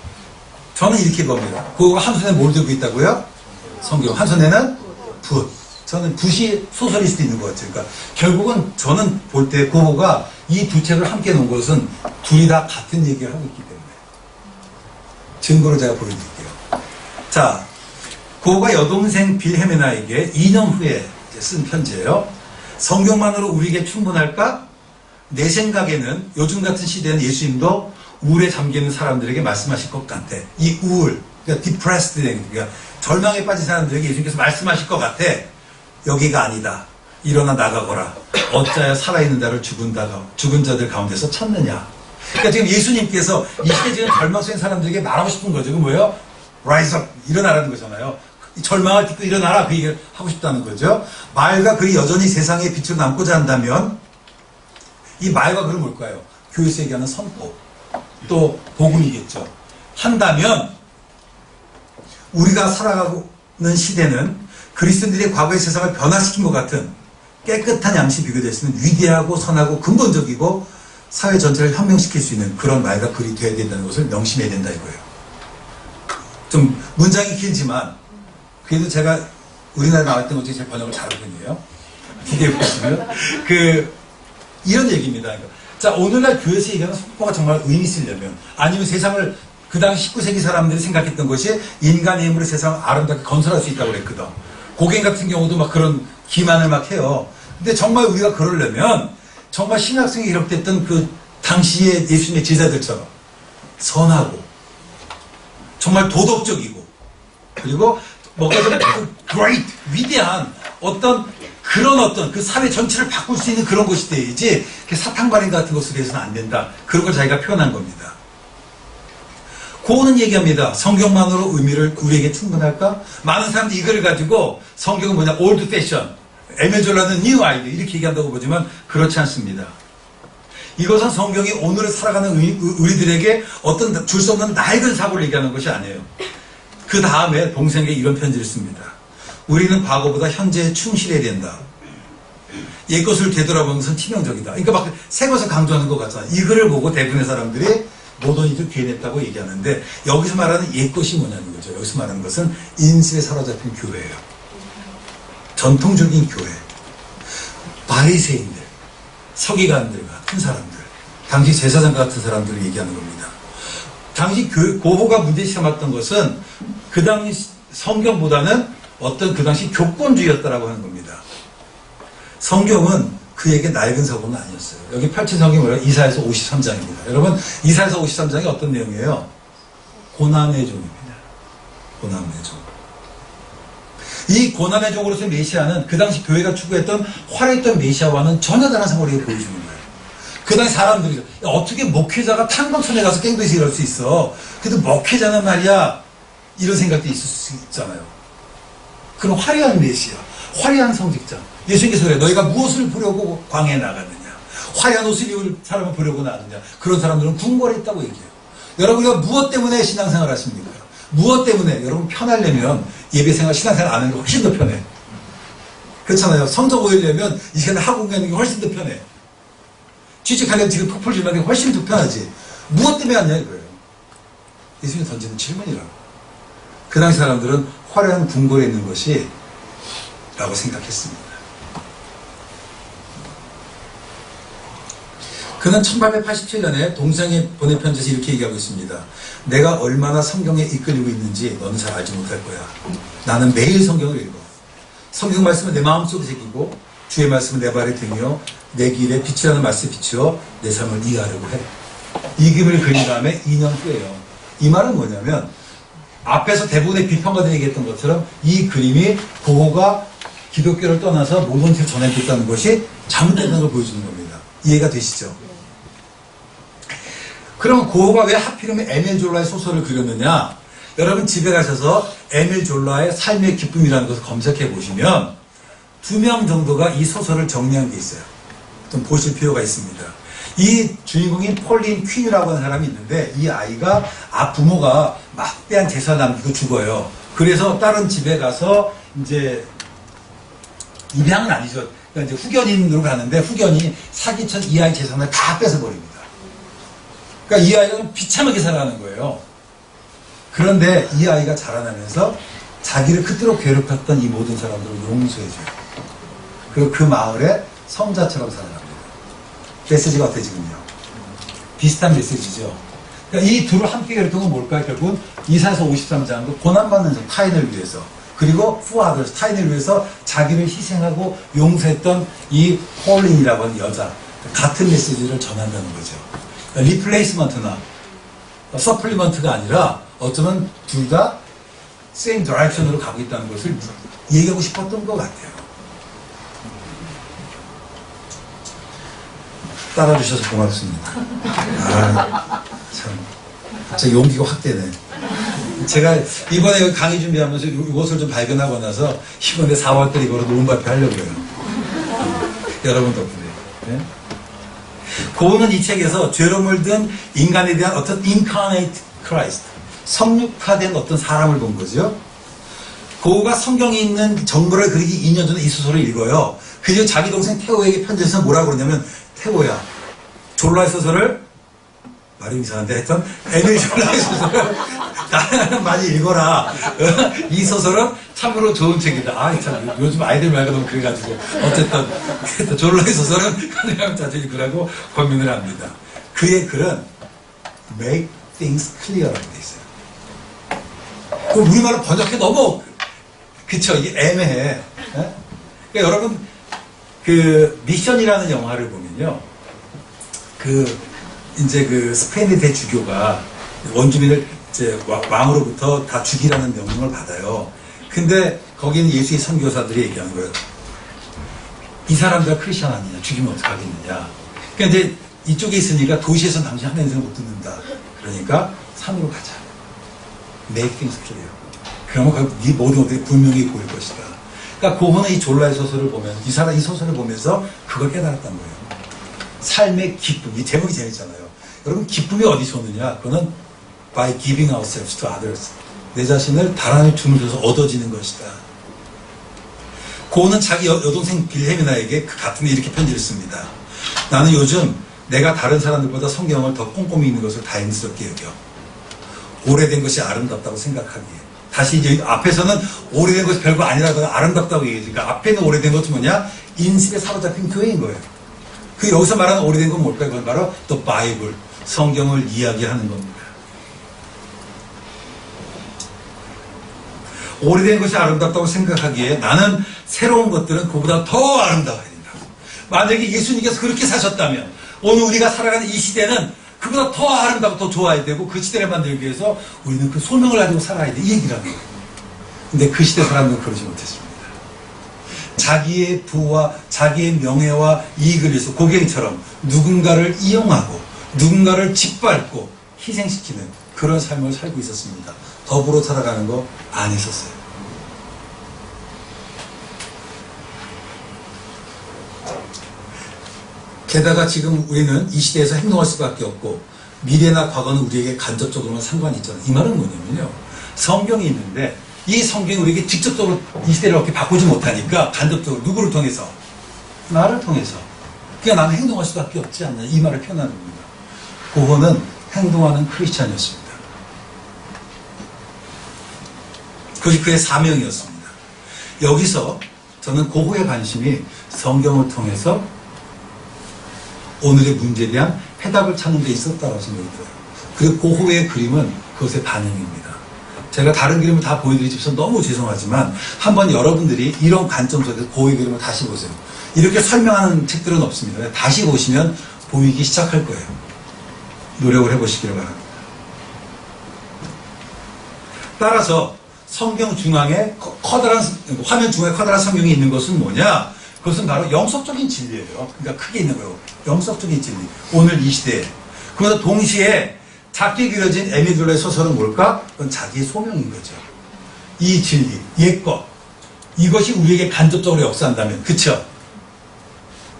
저는 이렇게 봅니다. 고흐가 한 손에 뭘 들고 있다고요? 성경. 한 손에는 붓. 저는 붓이 소설일 수도 있는 것 같아요. 그러니까 결국은 저는 볼 때 고흐가 이 두 책을 함께 놓은 것은 둘이 다 같은 얘기를 하고 있기 때문에 증거로 제가 보여드릴게요. 자, 고흐가 여동생 빌헤메나에게 2년 후에 쓴 편지예요. 성경만으로 우리에게 충분할까? 내 생각에는 요즘 같은 시대는 예수님도 우울에 잠기는 사람들에게 말씀하실 것 같아. 이 우울, 그러니까 depressed, 그러니까 절망에 빠진 사람들에게 예수님께서 말씀하실 것 같아. 여기가 아니다. 일어나 나가거라. 어찌하여 살아있는 자를 죽은 자들 가운데서 찾느냐. 그러니까 지금 예수님께서 이 시대 지금 절망 속에 사람들에게 말하고 싶은 거죠. 그 뭐예요? Rise up. 일어나라는 거잖아요. 절망을 딛고 일어나라. 그 얘기를 하고 싶다는 거죠. 말과 글이 여전히 세상의 빛으로 남고자 한다면 이 말과 글은 뭘까요? 교회에서 얘기하는 선포. 또 복음이겠죠. 한다면 우리가 살아가는 시대는 그리스도인들이 과거의 세상을 변화시킨 것 같은 깨끗한 양식이 비교될 수 있는 위대하고 선하고 근본적이고 사회 전체를 혁명시킬 수 있는 그런 말과 글이 되어야 된다는 것을 명심해야 된다 이거예요. 좀 문장이 길지만 그래도 제가 우리나라에 나왔던 것 중에 제 번역을 잘하는 편이에요. 기대해 보시면 이런 얘기입니다. 자, 오늘날 교회에서 얘기하는 선포가 정말 의미 있으려면 아니면 세상을 그 당시 19세기 사람들이 생각했던 것이 인간의 힘으로 세상을 아름답게 건설할 수 있다고 그랬거든. 고갱 같은 경우도 막 그런 기만을 막 해요. 근데 정말 우리가 그러려면 정말 신학성이 이렇게했던 그 당시의 예수님의 제자들처럼 선하고 정말 도덕적이고 그리고 뭐가 좀 great 위대한 어떤 그런 어떤 그 사회 전체를 바꿀 수 있는 그런 것이 돼야지 사탕발인 같은 것으로 해서는 안 된다. 그런 걸 자기가 표현한 겁니다. 고는 얘기합니다. 성경만으로 의미를 우리에게 충분할까? 많은 사람들이 이걸 가지고 성경은 뭐냐, 올드 패션, 에메졸라는 뉴 아이디어 이렇게 얘기한다고 보지만 그렇지 않습니다. 이것은 성경이 오늘을 살아가는 우리들에게 어떤 줄 수 없는 낡은 사고를 얘기하는 것이 아니에요. 그 다음에 동생에게 이런 편지를 씁니다. 우리는 과거보다 현재에 충실해야 된다. 옛 것을 되돌아보는 것은 치명적이다. 그러니까 막 새 것을 강조하는 것 같잖아요. 이 글을 보고 대부분의 사람들이 모더니즘 괜했다고 얘기하는데 여기서 말하는 옛 것이 뭐냐는 거죠. 여기서 말하는 것은 인습에 사로잡힌 교회예요. 전통적인 교회. 바리새인들, 서기관들 같은 사람들, 당시 제사장 같은 사람들을 얘기하는 겁니다. 당시 고호가 문제 삼았던 것은 그 당시 성경보다는 어떤 그 당시 교권주의였다라고 하는 겁니다. 성경은 그에게 낡은 서구는 아니었어요. 여기 펼친 성경이 뭐예요? 이사야서 53장입니다. 여러분, 이사야서 53장이 어떤 내용이에요? 고난의 종입니다. 고난의 종. 이 고난의 종으로서 메시아는 그 당시 교회가 추구했던 화려했던 메시아와는 전혀 다른 생활을 보여주는 거예요. 그 당시 사람들이 어떻게 목회자가 탄광촌에 가서 깽도에서 일할 수 있어? 그래도 목회자는 말이야 이런 생각도 있을 수 있잖아요. 그런 화려한 메시아, 화려한 성직자. 예수님께서 그래요. 너희가 무엇을 보려고 광야에 나갔느냐? 화려한 옷을 입을 사람을 보려고 나갔느냐? 그런 사람들은 궁궐에 있다고 얘기해요. 여러분, 우리가 무엇 때문에 신앙생활 하십니까? 무엇 때문에? 여러분, 편하려면 예배생활, 신앙생활 안 하는 게 훨씬 더 편해. 그렇잖아요. 성적 모이려면 이 시간에 학원 가는 게 훨씬 더 편해. 취직하려면 지금 폭풀 하는 게 훨씬 더 편하지. 무엇 때문에 왔냐 이거예요. 예수님이 던지는 질문이라고. 그 당시 사람들은 화려한 궁궐에 있는 것이 라고 생각했습니다. 그는 1887년에 동생에 보낸 편지에서 이렇게 얘기하고 있습니다. 내가 얼마나 성경에 이끌리고 있는지 너는 잘 알지 못할 거야. 나는 매일 성경을 읽어. 성경 말씀은 내 마음속에 새기고 주의 말씀은 내 발에 등이요 내 길에 빛이라는 말씀에 비추어 내 삶을 이해하려고 해. 이 그림을 그린 다음에 2년 후에요. 이 말은 뭐냐면 앞에서 대부분의 비평가들이 얘기했던 것처럼 이 그림이 고호가 기독교를 떠나서 모든 세를 전해줬다는 것이 잘못된다는 걸 보여주는 겁니다. 이해가 되시죠? 그럼 고호가 왜 하필이면 에밀 졸라의 소설을 그렸느냐? 여러분 집에 가셔서 에밀 졸라의 삶의 기쁨이라는 것을 검색해 보시면 2명 정도가 이 소설을 정리한 게 있어요. 좀 보실 필요가 있습니다. 이 주인공인 폴린 퀸이라고 하는 사람이 있는데 이 아이가 부모가 막대한 재산을 남기고 죽어요. 그래서 다른 집에 가서 이제 입양은 아니죠. 그러니까 이제 후견인으로 가는데 후견이 사기친 이 아이 재산을 다 뺏어버립니다. 그러니까 이 아이가 비참하게 살아가는 거예요. 그런데 이 아이가 자라나면서 자기를 그토록 괴롭혔던 이 모든 사람들을 용서해줘요. 그리고 그 마을에 성자처럼 살아갑니다. 메시지가 어때 지금요? 비슷한 메시지죠. 그러니까 이 둘을 함께 괴롭힌 건 뭘까요? 결국은 이사야서 53장도 고난받는 성 타인을 위해서 그리고 후아들 타인을 위해서 자기를 희생하고 용서했던 이 폴린이라고 하는 여자 같은 메시지를 전한다는 거죠. 리플레이스먼트나 서플리먼트가 아니라 어쩌면 둘 다 same direction으로 가고 있다는 것을 얘기하고 싶었던 것 같아요. 따라주셔서 고맙습니다. 참 진짜 용기가 확 되네. 제가 이번에 여기 강의 준비하면서 이것을 좀 발견하고 나서 이번에 4월달에 이거로 노은 발표 하려고요. 여러분 덕분에. 네? 고은은 이 책에서 죄로 물든 인간에 대한 어떤 incarnate Christ, 성육화된 어떤 사람을 본 거죠. 고우가 성경에 있는 정보를 그리기 2년 전에 이 소설을 읽어요. 그리고 자기 동생 태호에게 편지에서 뭐라고 그러냐면 태호야, 졸라의 소설을 말이 이상한데 했던 에밀 졸라의 소설을 나는 많이 읽어라. 이 소설은 참으로 좋은 책이다. 참 요즘 아이들 말고 너무 그래가지고 어쨌든 졸라의 소설은 가능하면 자주 읽으라고 권면을 합니다. 그의 글은 make things clear라고 돼 있어요. 그 우리말로 번역해 너무 그쵸, 이게 애매해. 그러니까 여러분 그 미션이라는 영화를 보면요, 이제 그 스페인의 대주교가 원주민을 이제 왕으로부터 다 죽이라는 명령을 받아요. 근데 거기는 예수의 선교사들이 얘기하는 거예요. 이 사람들 크리스천 아니냐, 죽이면 어떡하겠느냐. 그러니까 이제 이쪽에 있으니까 도시에서 당신 하나님 생각 못 듣는다. 그러니까 산으로 가자. Make things clear. 그러면 네 모든 것들이 분명히 보일 것이다. 그러니까 고흐는 이 졸라의 소설을 보면, 이 소설을 보면서 그걸 깨달았단 거예요. 삶의 기쁨, 이 제목이 재밌잖아요. 여러분, 기쁨이 어디서 오느냐? 그거는 by giving ourselves to others. 내 자신을 다른 줌을 줘서 얻어지는 것이다. 고흐는 자기 여동생 빌헬미나에게 그 같은 데 이렇게 편지를 씁니다. 나는 요즘 내가 다른 사람들보다 성경을 더 꼼꼼히 읽는 것을 다행스럽게 여겨. 오래된 것이 아름답다고 생각하기에. 다시 이제 앞에서는 오래된 것이 별거 아니라다가 아름답다고 얘기해요. 그러니까 앞에는 오래된 것이 뭐냐? 인습에 사로잡힌 교회인 거예요. 그 여기서 말하는 오래된 건 뭘까요? 그건 바로 또 바이블, 성경을 이야기하는 겁니다. 오래된 것이 아름답다고 생각하기에 나는 새로운 것들은 그보다 더 아름다워야 된다고. 만약에 예수님께서 그렇게 사셨다면 오늘 우리가 살아가는 이 시대는 그보다 더 아름답고 더 좋아야 되고 그 시대를 만들기 위해서 우리는 그 소명을 가지고 살아야 돼. 이 얘기라는 거예요. 근데 그 시대 사람들은 그러지 못했습니다. 자기의 부와 자기의 명예와 이익을 위해서 고갱이처럼 누군가를 이용하고 누군가를 짓밟고 희생시키는 그런 삶을 살고 있었습니다. 더불어 살아가는 거 안 했었어요. 게다가 지금 우리는 이 시대에서 행동할 수밖에 없고 미래나 과거는 우리에게 간접적으로만 상관이 있잖아요. 이 말은 뭐냐면요. 성경이 있는데 이 성경이 우리에게 직접적으로 이 시대를 이렇게 바꾸지 못하니까 간접적으로 누구를 통해서? 나를 통해서. 그러니까 나는 행동할 수밖에 없지 않나. 이 말을 표현하는 겁니다. 고흐는 행동하는 크리스찬이었습니다. 그것이 그의 사명이었습니다. 여기서 저는 고흐의 관심이 성경을 통해서 오늘의 문제에 대한 해답을 찾는 데 있었다고 생각이 들어요. 그리고 고흐의 그림은 그것의 반영입니다. 제가 다른 그림을 다 보여드리기 위해서 너무 죄송하지만 한번 여러분들이 이런 관점 속에서 고흐의 그림을 다시 보세요. 이렇게 설명하는 책들은 없습니다. 다시 보시면 보이기 시작할 거예요. 노력을 해보시기를 바랍니다. 따라서 성경 중앙에 커다란 화면 중앙에 커다란 성경이 있는 것은 뭐냐? 그것은 바로 영속적인 진리예요. 그러니까 크게 있는 거예요. 영속적인 진리. 오늘 이 시대에. 그러면서 동시에 작게 그려진 에미둘라의 소설은 뭘까? 그건 자기의 소명인 거죠. 이 진리, 옛것. 이것이 우리에게 간접적으로 역사한다면. 그쵸?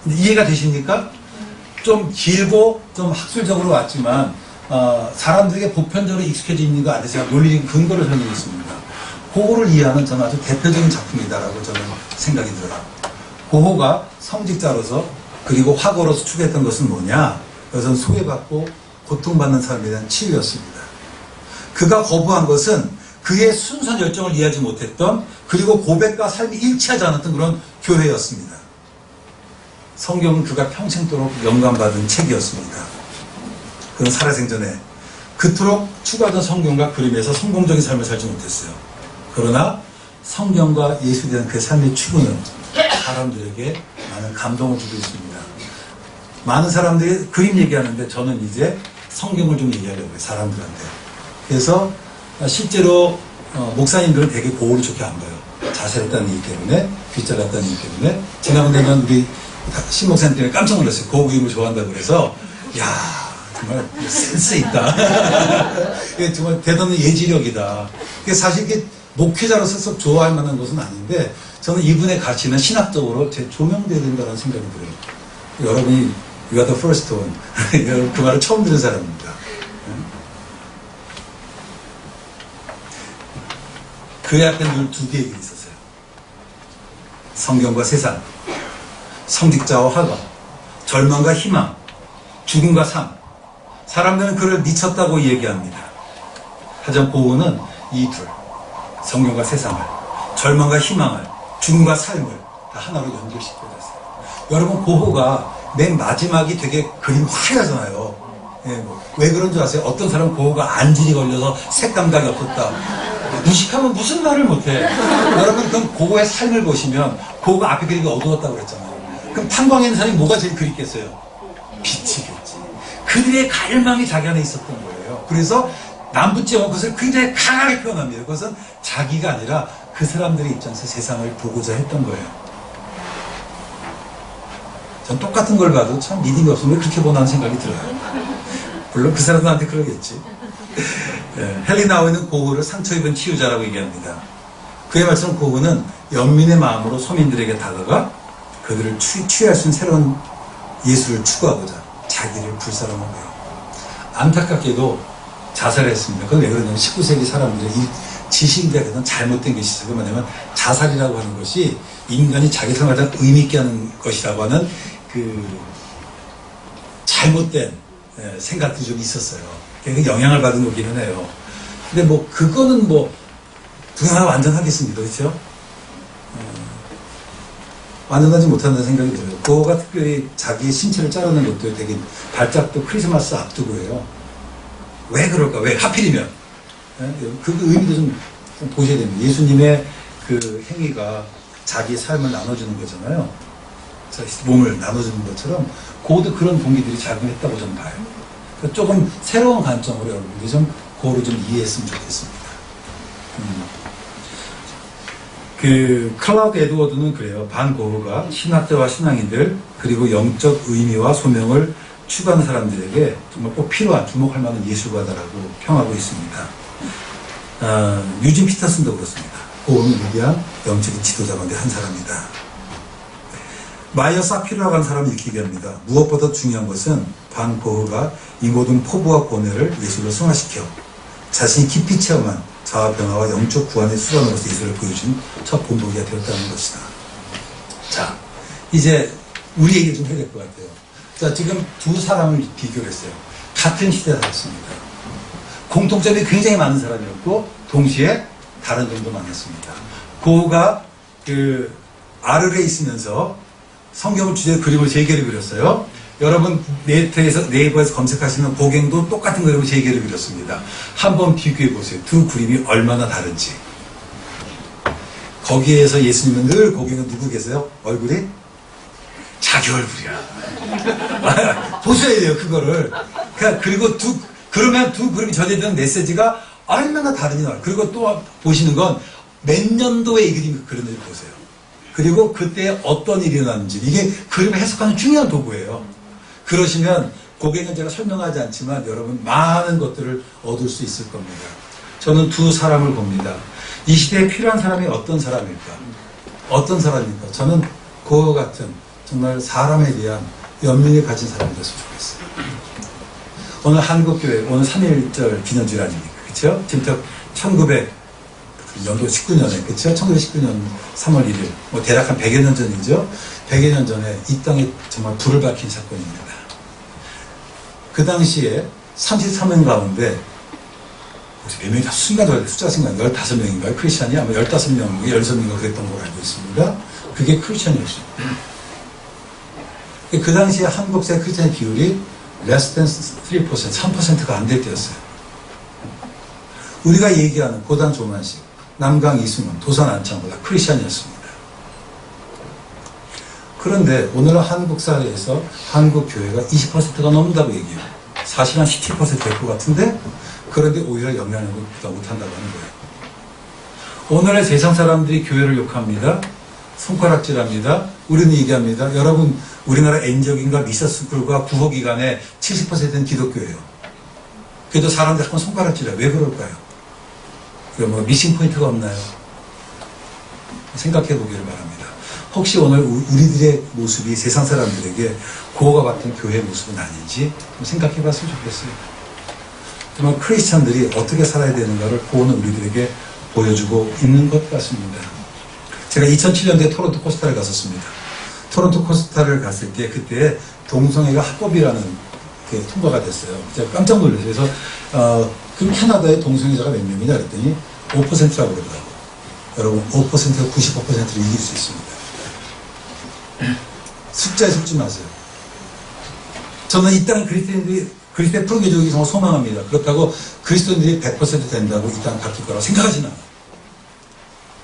이해가 되십니까? 좀 길고 좀 학술적으로 왔지만 사람들에게 보편적으로 익숙해져 있는 거 안에 제가 논리적인 근거를 설명했습니다. 고흐를 이해하는 저는 아주 대표적인 작품이다라고 저는 생각이 들어요. 고흐가 성직자로서 그리고 화가로서 추구했던 것은 뭐냐? 그것은 소외받고 고통받는 사람에 대한 치유였습니다. 그가 거부한 것은 그의 순수한 열정을 이해하지 못했던 그리고 고백과 삶이 일치하지 않았던 그런 교회였습니다. 성경은 그가 평생도록 영감받은 책이었습니다. 그는 살아생전에 그토록 추구하던 성경과 그림에서 성공적인 삶을 살지 못했어요. 그러나 성경과 예수에 대한 그 삶의 추구는 사람들에게 많은 감동을 주고 있습니다. 많은 사람들이 그림 얘기하는데 저는 이제 성경을 좀 얘기하려고 해요. 사람들한테. 그래서 실제로 목사님들은 되게 고흐를 좋게 안 봐요. 자살했다는 이유 때문에, 빗자랐다는 이유 때문에. 지난번에는 우리 신 목사님 때문에 깜짝 놀랐어요. 고흐 그림을 좋아한다고 그래서 야 정말 센스 있다. 정말 대단한 예지력이다. 사실 이게 목회자로서 좋아할 만한 것은 아닌데 저는 이분의 가치는 신학적으로 조명되어야 된다는 생각이 들어요. 여러분이 You are the first one. 그 말을 처음 들은 사람입니다. 그의 앞에 늘 두 개의 길이 있었어요. 성경과 세상, 성직자와 화가, 절망과 희망, 죽음과 삶. 사람들은 그를 미쳤다고 얘기합니다. 하지만 고흐는 이 둘, 성경과 세상을, 절망과 희망을, 죽음과 삶을 다 하나로 연결시켜줬어요. 여러분, 고흐가 맨 마지막이 되게 그림 화려하잖아요. 예, 왜 그런 줄 아세요? 어떤 사람은 고흐가 안질이 걸려서 색감각이 없었다. 무식하면 무슨 말을 못해. 여러분, 그럼 고흐의 삶을 보시면 고흐가 앞에 그리기 어두웠다고 그랬잖아요. 그럼 탄광에 있는 사람이 뭐가 제일 그립겠어요? 빛이겠지. 그들의 갈망이 자기 안에 있었던 거예요. 그래서 남부지역 그것을 굉장히 강하게 표현합니다. 그것은 자기가 아니라 그 사람들의 입장에서 세상을 보고자 했던 거예요. 전 똑같은 걸 봐도 참 믿음이 없으면 왜 그렇게 보나는 생각이 들어요. 물론 그 사람들한테 그러겠지. 헬리나우이는 고흐를 상처 입은 치유자라고 얘기합니다. 그의 말처럼 고흐는 연민의 마음으로 소민들에게 다가가 그들을 취할 수 있는 새로운 예술을 추구하고자 자기를 불사르는 거예요. 안타깝게도 자살했습니다. 그건 왜 그러냐면 19세기 사람들의 이 지식인들에게는 잘못된 것이 있어요. 뭐냐면 자살이라고 하는 것이 인간이 자기 삶을 가장 의미있게 하는 것이라고 하는 그 잘못된 생각들이 좀 있었어요. 그 영향을 받은 거기는 해요. 근데 뭐 그거는 뭐 누구나 완전하겠습니다. 그렇죠? 완전하지 못한다는 생각이 들어요. 고흐가 특별히 자기 신체를 자르는 것도 되게 발작도 크리스마스 앞두고예요. 왜 그럴까? 왜 하필이면? 그 의미도 좀 보셔야 됩니다. 예수님의 그 행위가 자기 삶을 나눠주는 거잖아요. 몸을 나눠주는 것처럼 고흐도 그런 동기들이 작용했다고 저는 봐요. 그러니까 조금 새로운 관점으로 여러분들이 좀 고흐를 좀 이해했으면 좋겠습니다. 그 클라우드 에드워드는 그래요. 반 고흐가 신학자와 신앙인들 그리고 영적 의미와 소명을 추구하는 사람들에게 정말 꼭 필요한 주목할 만한 예술가다라고 평하고 있습니다. 유진 피터슨도 그렇습니다. 고흐는 위대한 영적인 지도자 가운데 한 사람이다. 마이어 사피로라고 하는 사람을 일으키게 합니다. 무엇보다 중요한 것은 반 고흐가 이 모든 포부와 고뇌를 예술로 승화시켜 자신이 깊이 체험한 자아 변화와 영적 구원의 수단으로서 예술을 보여준 첫 본보기가 되었다는 것이다. 자, 이제 우리 얘기 좀 해야 될 것 같아요. 자, 지금 두 사람을 비교를 했어요. 같은 시대에 살았습니다. 공통점이 굉장히 많은 사람이었고 동시에 다른 점도 많았습니다. 고흐가 그 아르레에 있으면서 성경을 주제로 그림을 3개를 그렸어요. 여러분 네이버에서 검색하시면 고갱도 똑같은 그림을 3개를 그렸습니다. 한번 비교해 보세요. 두 그림이 얼마나 다른지. 거기에서 예수님은 늘 고갱은 누구 계세요? 얼굴이? 자기 얼굴이야. 보셔야 돼요, 그거를. 그리고 그러면 두 그림이 전해지는 메시지가 얼마나 다른지 나와요. 그리고 또 보시는 건 몇 년도에 이 그림이 그렸는지 보세요. 그리고 그때 어떤 일이 일어났는지. 이게 그림을 해석하는 중요한 도구예요. 그러시면 고갱은 제가 설명하지 않지만 여러분 많은 것들을 얻을 수 있을 겁니다. 저는 두 사람을 봅니다. 이 시대에 필요한 사람이 어떤 사람일까? 어떤 사람일까? 저는 고흐 같은 정말 사람에 대한 연민을 가진 사람이 됐으면 좋겠어요. 오늘 한국교회, 오늘 3.1절 기념주일 아닙니까? 그쵸? 지금 1900년도 19년에, 그쵸? 1919년 3월 1일, 뭐 대략 한 100여 년 전이죠? 100여 년 전에 이 땅에 정말 불을 밝힌 사건입니다. 그 당시에 33명 가운데, 혹시 몇 명이 다 순간적으로 숫자 생각 15명인가요? 크리스찬이 아마 15명, 16명인가 그랬던 걸로 알고 있습니다. 그게 크리스찬이었습니다. 그 당시에 한국세 크리스찬 비율이 less than 3%, 3%가 안 될 때였어요. 우리가 얘기하는 고단 조만식, 남강 이승원, 도산 안창호 다 크리스찬이었습니다. 그런데 오늘 한국 사회에서 한국 교회가 20%가 넘는다고 얘기해요. 사실 한 17% 될 것 같은데 그런데 오히려 영향력을 못한다고 하는 거예요. 오늘의 세상 사람들이 교회를 욕합니다. 손가락질합니다. 우리는 얘기합니다. 여러분 우리나라 엔저기인가 미셔스쿨과 구호기관의 70%는 기독교예요. 그래도 사람들 한번 손가락질해요. 왜 그럴까요? 뭐 미싱 포인트가 없나요? 생각해 보기를 바랍니다. 혹시 오늘 우리들의 모습이 세상 사람들에게 고흐가 같은 교회의 모습은 아닌지 생각해 봤으면 좋겠어요. 정말 크리스찬들이 어떻게 살아야 되는가를 고흐는 우리들에게 보여주고 있는 것 같습니다. 제가 2007년도에 토론토 코스타를 갔었습니다. 토론토 코스타를 갔을 때 그때 동성애가 합법이라는 게 통과가 됐어요. 제가 깜짝 놀랐어요. 그래서 그럼 캐나다의 동성애자가 몇 명이냐 그랬더니 5%라고 그러더라고요. 여러분 5%가 95%를 이길 수 있습니다. 숫자에 속지 마세요. 저는 이 땅 그리스도의 푸른교족이 정말 소망합니다. 그렇다고 그리스도인들이 100% 된다고 이 땅 바뀔 거라고 생각하지는 않아요.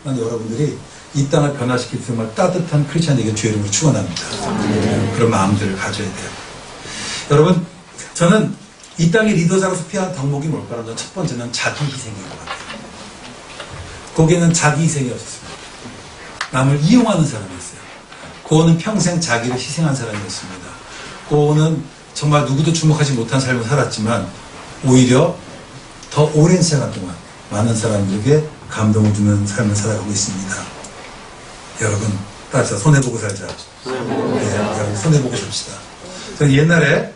난 여러분들이 이 땅을 변화시킬 정말 따뜻한 크리스찬에게 주의 이름으로 축원합니다. 그런 마음들을 가져야 돼요. 여러분, 저는 이 땅의 리더자로서 필요한 덕목이 뭘까라면 첫 번째는 자기 희생인 것 같아요. 거기에는 자기 희생이 없었습니다. 남을 이용하는 사람이었어요. 고은은 평생 자기를 희생한 사람이었습니다. 고은은 정말 누구도 주목하지 못한 삶을 살았지만 오히려 더 오랜 시간 동안 많은 사람들에게 감동을 주는 삶을 살아가고 있습니다. 여러분 따라서 손해보고 살자. 네, 여러분 손해보고 삽시다. 저는 옛날에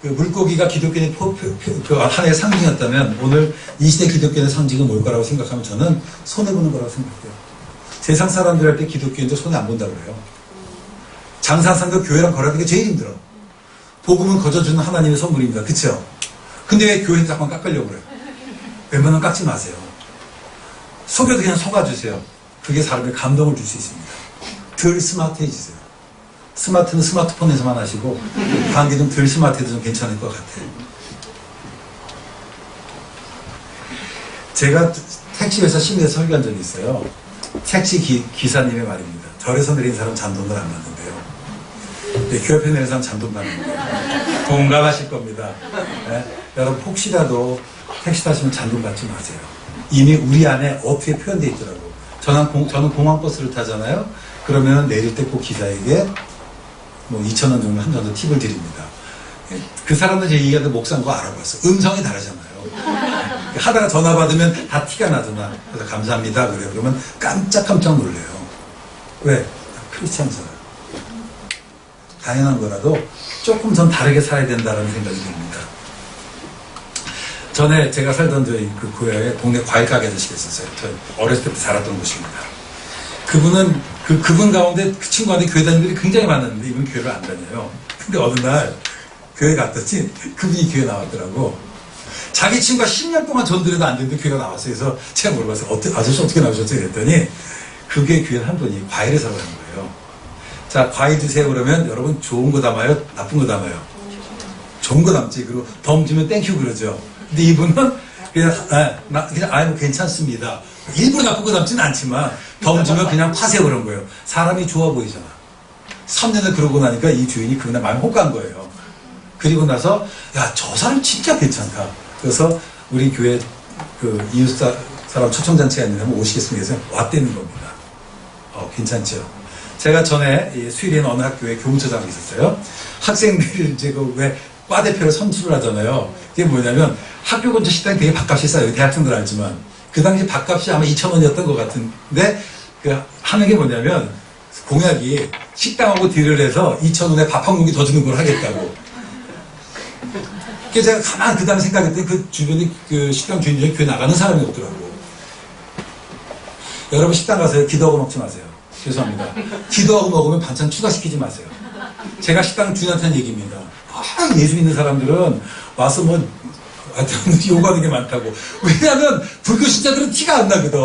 그 물고기가 기독교의 하나의 상징이었다면 오늘 이 시대 기독교의 상징은 뭘 거라고 생각하면 저는 손해보는 거라고 생각해요. 세상 사람들 할 때 기독교인들 손해 안 본다고 그래요. 장사상도 교회랑 거래하는 게 제일 힘들어. 복음은 거저주는 하나님의 선물입니다. 그쵸? 근데 왜 교회에서 자꾸 깎으려고 그래요? 웬만하면 깎지 마세요. 속여도 그냥 속아주세요. 그게 사람에게 감동을 줄 수 있습니다. 덜 스마트해지세요. 스마트는 스마트폰에서만 하시고 관계 좀 덜 스마트해도 좀 괜찮을 것 같아요. 제가 택시회사 심의에 설교한 적이 있어요. 택시 기사님의 말입니다. 절에서 내린 사람 잔돈을 안 받는데요. 네, 교회에 내린 사람 잔돈 받는데요. 공감하실 겁니다. 네? 여러분 혹시라도 택시 타시면 잔돈 받지 마세요. 이미 우리 안에 어떻게 표현되어 있더라고. 저는 공항버스를 타잖아요. 그러면 내릴 때 꼭 기사에게 뭐 2,000원 정도 한 정도 팁을 드립니다. 그 사람들 제 얘기하는데 목사인 거 알아봤어. 음성이 다르잖아요. 하다가 전화 받으면 다 티가 나잖아. 그래서 감사합니다. 그래요. 그러면 깜짝 놀래요. 왜? 크리스찬이잖아요. 당연한 거라도 조금 전 다르게 살아야 된다는 생각이 듭니다. 전에 제가 살던 저희 그 고향에 동네 과일 가게 아저씨가 있었어요. 저 어렸을 때부터 살았던 곳입니다. 그분은 그분 가운데 그 친구한테 교회 다니는 분들이 굉장히 많았는데 이분 교회를 안 다녀요. 근데 어느 날 교회 갔더니 그분이 교회 나왔더라고. 자기 친구가 10년 동안 전들여도 안 되는데 교회가 나왔어요. 그래서 제가 물어봤어요. 아저씨 어떻게 나오셨어요? 그랬더니 그게 교회는 한 분이 과일을 사러 간 거예요. 자, 과일 드세요 그러면 여러분 좋은 거 담아요? 나쁜 거 담아요? 좋은 거 담지. 그리고 덤 주면 땡큐 그러죠. 근데 이분은 그냥 뭐 괜찮습니다. 일부러 나쁜 거 담지는 않지만 덤 주면 그냥 파세요 그런 거예요. 사람이 좋아 보이잖아. 3년을 그러고 나니까 이 주인이 그날 마음이 혹한 거예요. 그리고 나서 야, 저 사람 진짜 괜찮다. 그래서 우리 교회 그 이웃 사람 초청잔치가 있는데 한번 오시겠습니까? 해서 왔다는 겁니다. 괜찮죠. 제가 전에 수일이는 어느 학교에 교무처장이 있었어요. 학생들이 이제 그 왜 과대표를 선출을 하잖아요. 그게 뭐냐면 학교 근처 식당이 되게 밥값이 싸요. 대학생들 알지만. 그 당시 밥값이 아마 2,000원이었던 것 같은데 그 하는 게 뭐냐면 공약이 식당하고 딜을 해서 2,000원에 밥 한 공기 더 주는 걸 하겠다고. 그래서 제가 가만히 그 다음에 생각했더니 그 주변에 그 식당 주인 중에 교회 나가는 사람이 없더라고. 여러분 식당 가세요. 기도하고 먹지 마세요. 죄송합니다. 기도하고 먹으면 반찬 추가시키지 마세요. 제가 식당 주인한테 한 얘기입니다. 예수 믿는 사람들은 와서 뭐 요구하는 게 많다고. 왜냐하면 불교 신자들은 티가 안 나거든.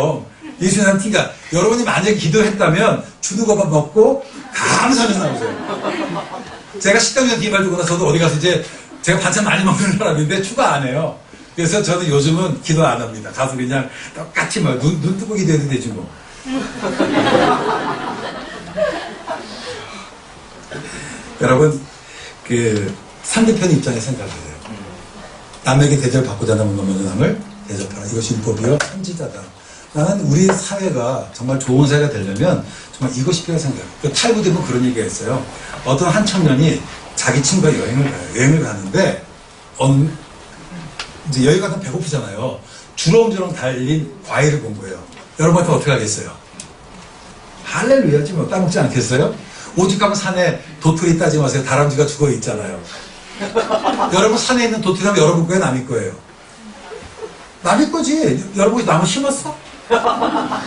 예수 믿는 티가. 여러분이 만약에 기도했다면 주는 것만 먹고 감사하면서 나오세요. 제가 식당 주인한테 이 말 주고 나서도 어디 가서 이제 제가 반찬 많이 먹는 사람인데 추가 안 해요. 그래서 저는 요즘은 기도 안 합니다. 가서 그냥 똑같이 뭐 눈 뜨고 기도해도 되지 뭐. 여러분 그 상대편 입장에 생각해요. 남에게 대접받고자 하는 남을 대접하라. 이것이 율법이요 선지자다. 나는 우리 사회가 정말 좋은 사회가 되려면 정말 이것이 필요하다고 생각해요. 그 탈부대는 그런 얘기가 있어요. 어떤 한 청년이 자기 친구와 여행을 가요. 여행을 가는데 이제 여행 가서 배고프잖아요. 주렁주렁 달린 과일을 본 거예요. 여러분한테 어떻게 하겠어요? 할렐루야지 뭐 따먹지 않겠어요? 오직 가면 산에 도토리 따지 마세요. 다람쥐가 죽어 있잖아요. 여러분 산에 있는 도토리 하면 여러분 거예요? 남의 거예요? 남의 거지. 여러분이 나무 심었어?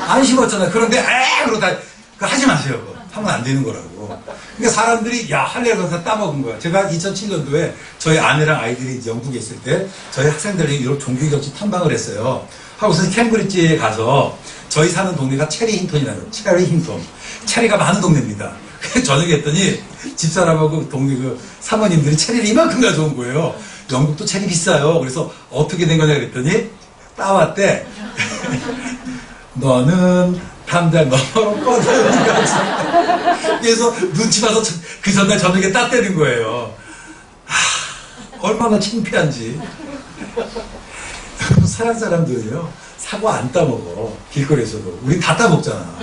안 심었잖아요. 그런데 그러고 다 하지 마세요. 그거. 하면 안 되는 거라고. 그러니까 사람들이 야 할렐루야 따먹은 거야. 제가 2007년도에 저희 아내랑 아이들이 영국에 있을 때 저희 학생들이 유럽 종교경치 탐방을 했어요. 하고서 캠브리지에 가서 저희 사는 동네가 체리 힌턴이라는 거예요. 체리 힌턴. 체리가 많은 동네입니다. 저녁에 했더니 집사람하고 동네 그 사모님들이 체리를 이만큼 가져온 거예요. 영국도 체리 비싸요. 그래서 어떻게 된 거냐 그랬더니 따왔대. 너는 담장 너머로 뻗어가지고 그래서 눈치 봐서 그 전날 저녁에 땄대는 거예요. 얼마나 창피한지. 서양 사람들은요 사과 안 따먹어. 길거리에서도. 우리 다 따먹잖아.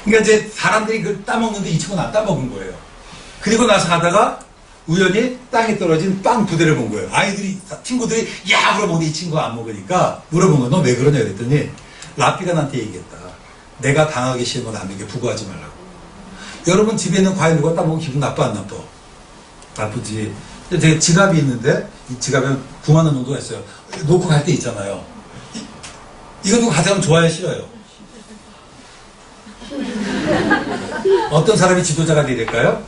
그러니까 이제 사람들이 그걸 따먹는데 이 친구는 안 따먹은 거예요. 그리고 나서 가다가 우연히 땅에 떨어진 빵 부대를 본 거예요. 아이들이, 친구들이 야! 물어보는데 이 친구가 안 먹으니까 물어본 거야. 너 왜 그러냐 그랬더니 라삐가 나한테 얘기했다. 내가 당하기 싫으면 남에게 부구하지 말라고. 여러분 집에 있는 과일 누가 따먹으면 기분 나빠 안 나빠? 나쁘지. 제 지갑이 있는데 이 지갑에 9만 원 정도가 있어요. 놓고 갈 때 있잖아요. 이거 누구 가져가면 좋아요 싫어요? 어떤 사람이 지도자가 돼야 될까요?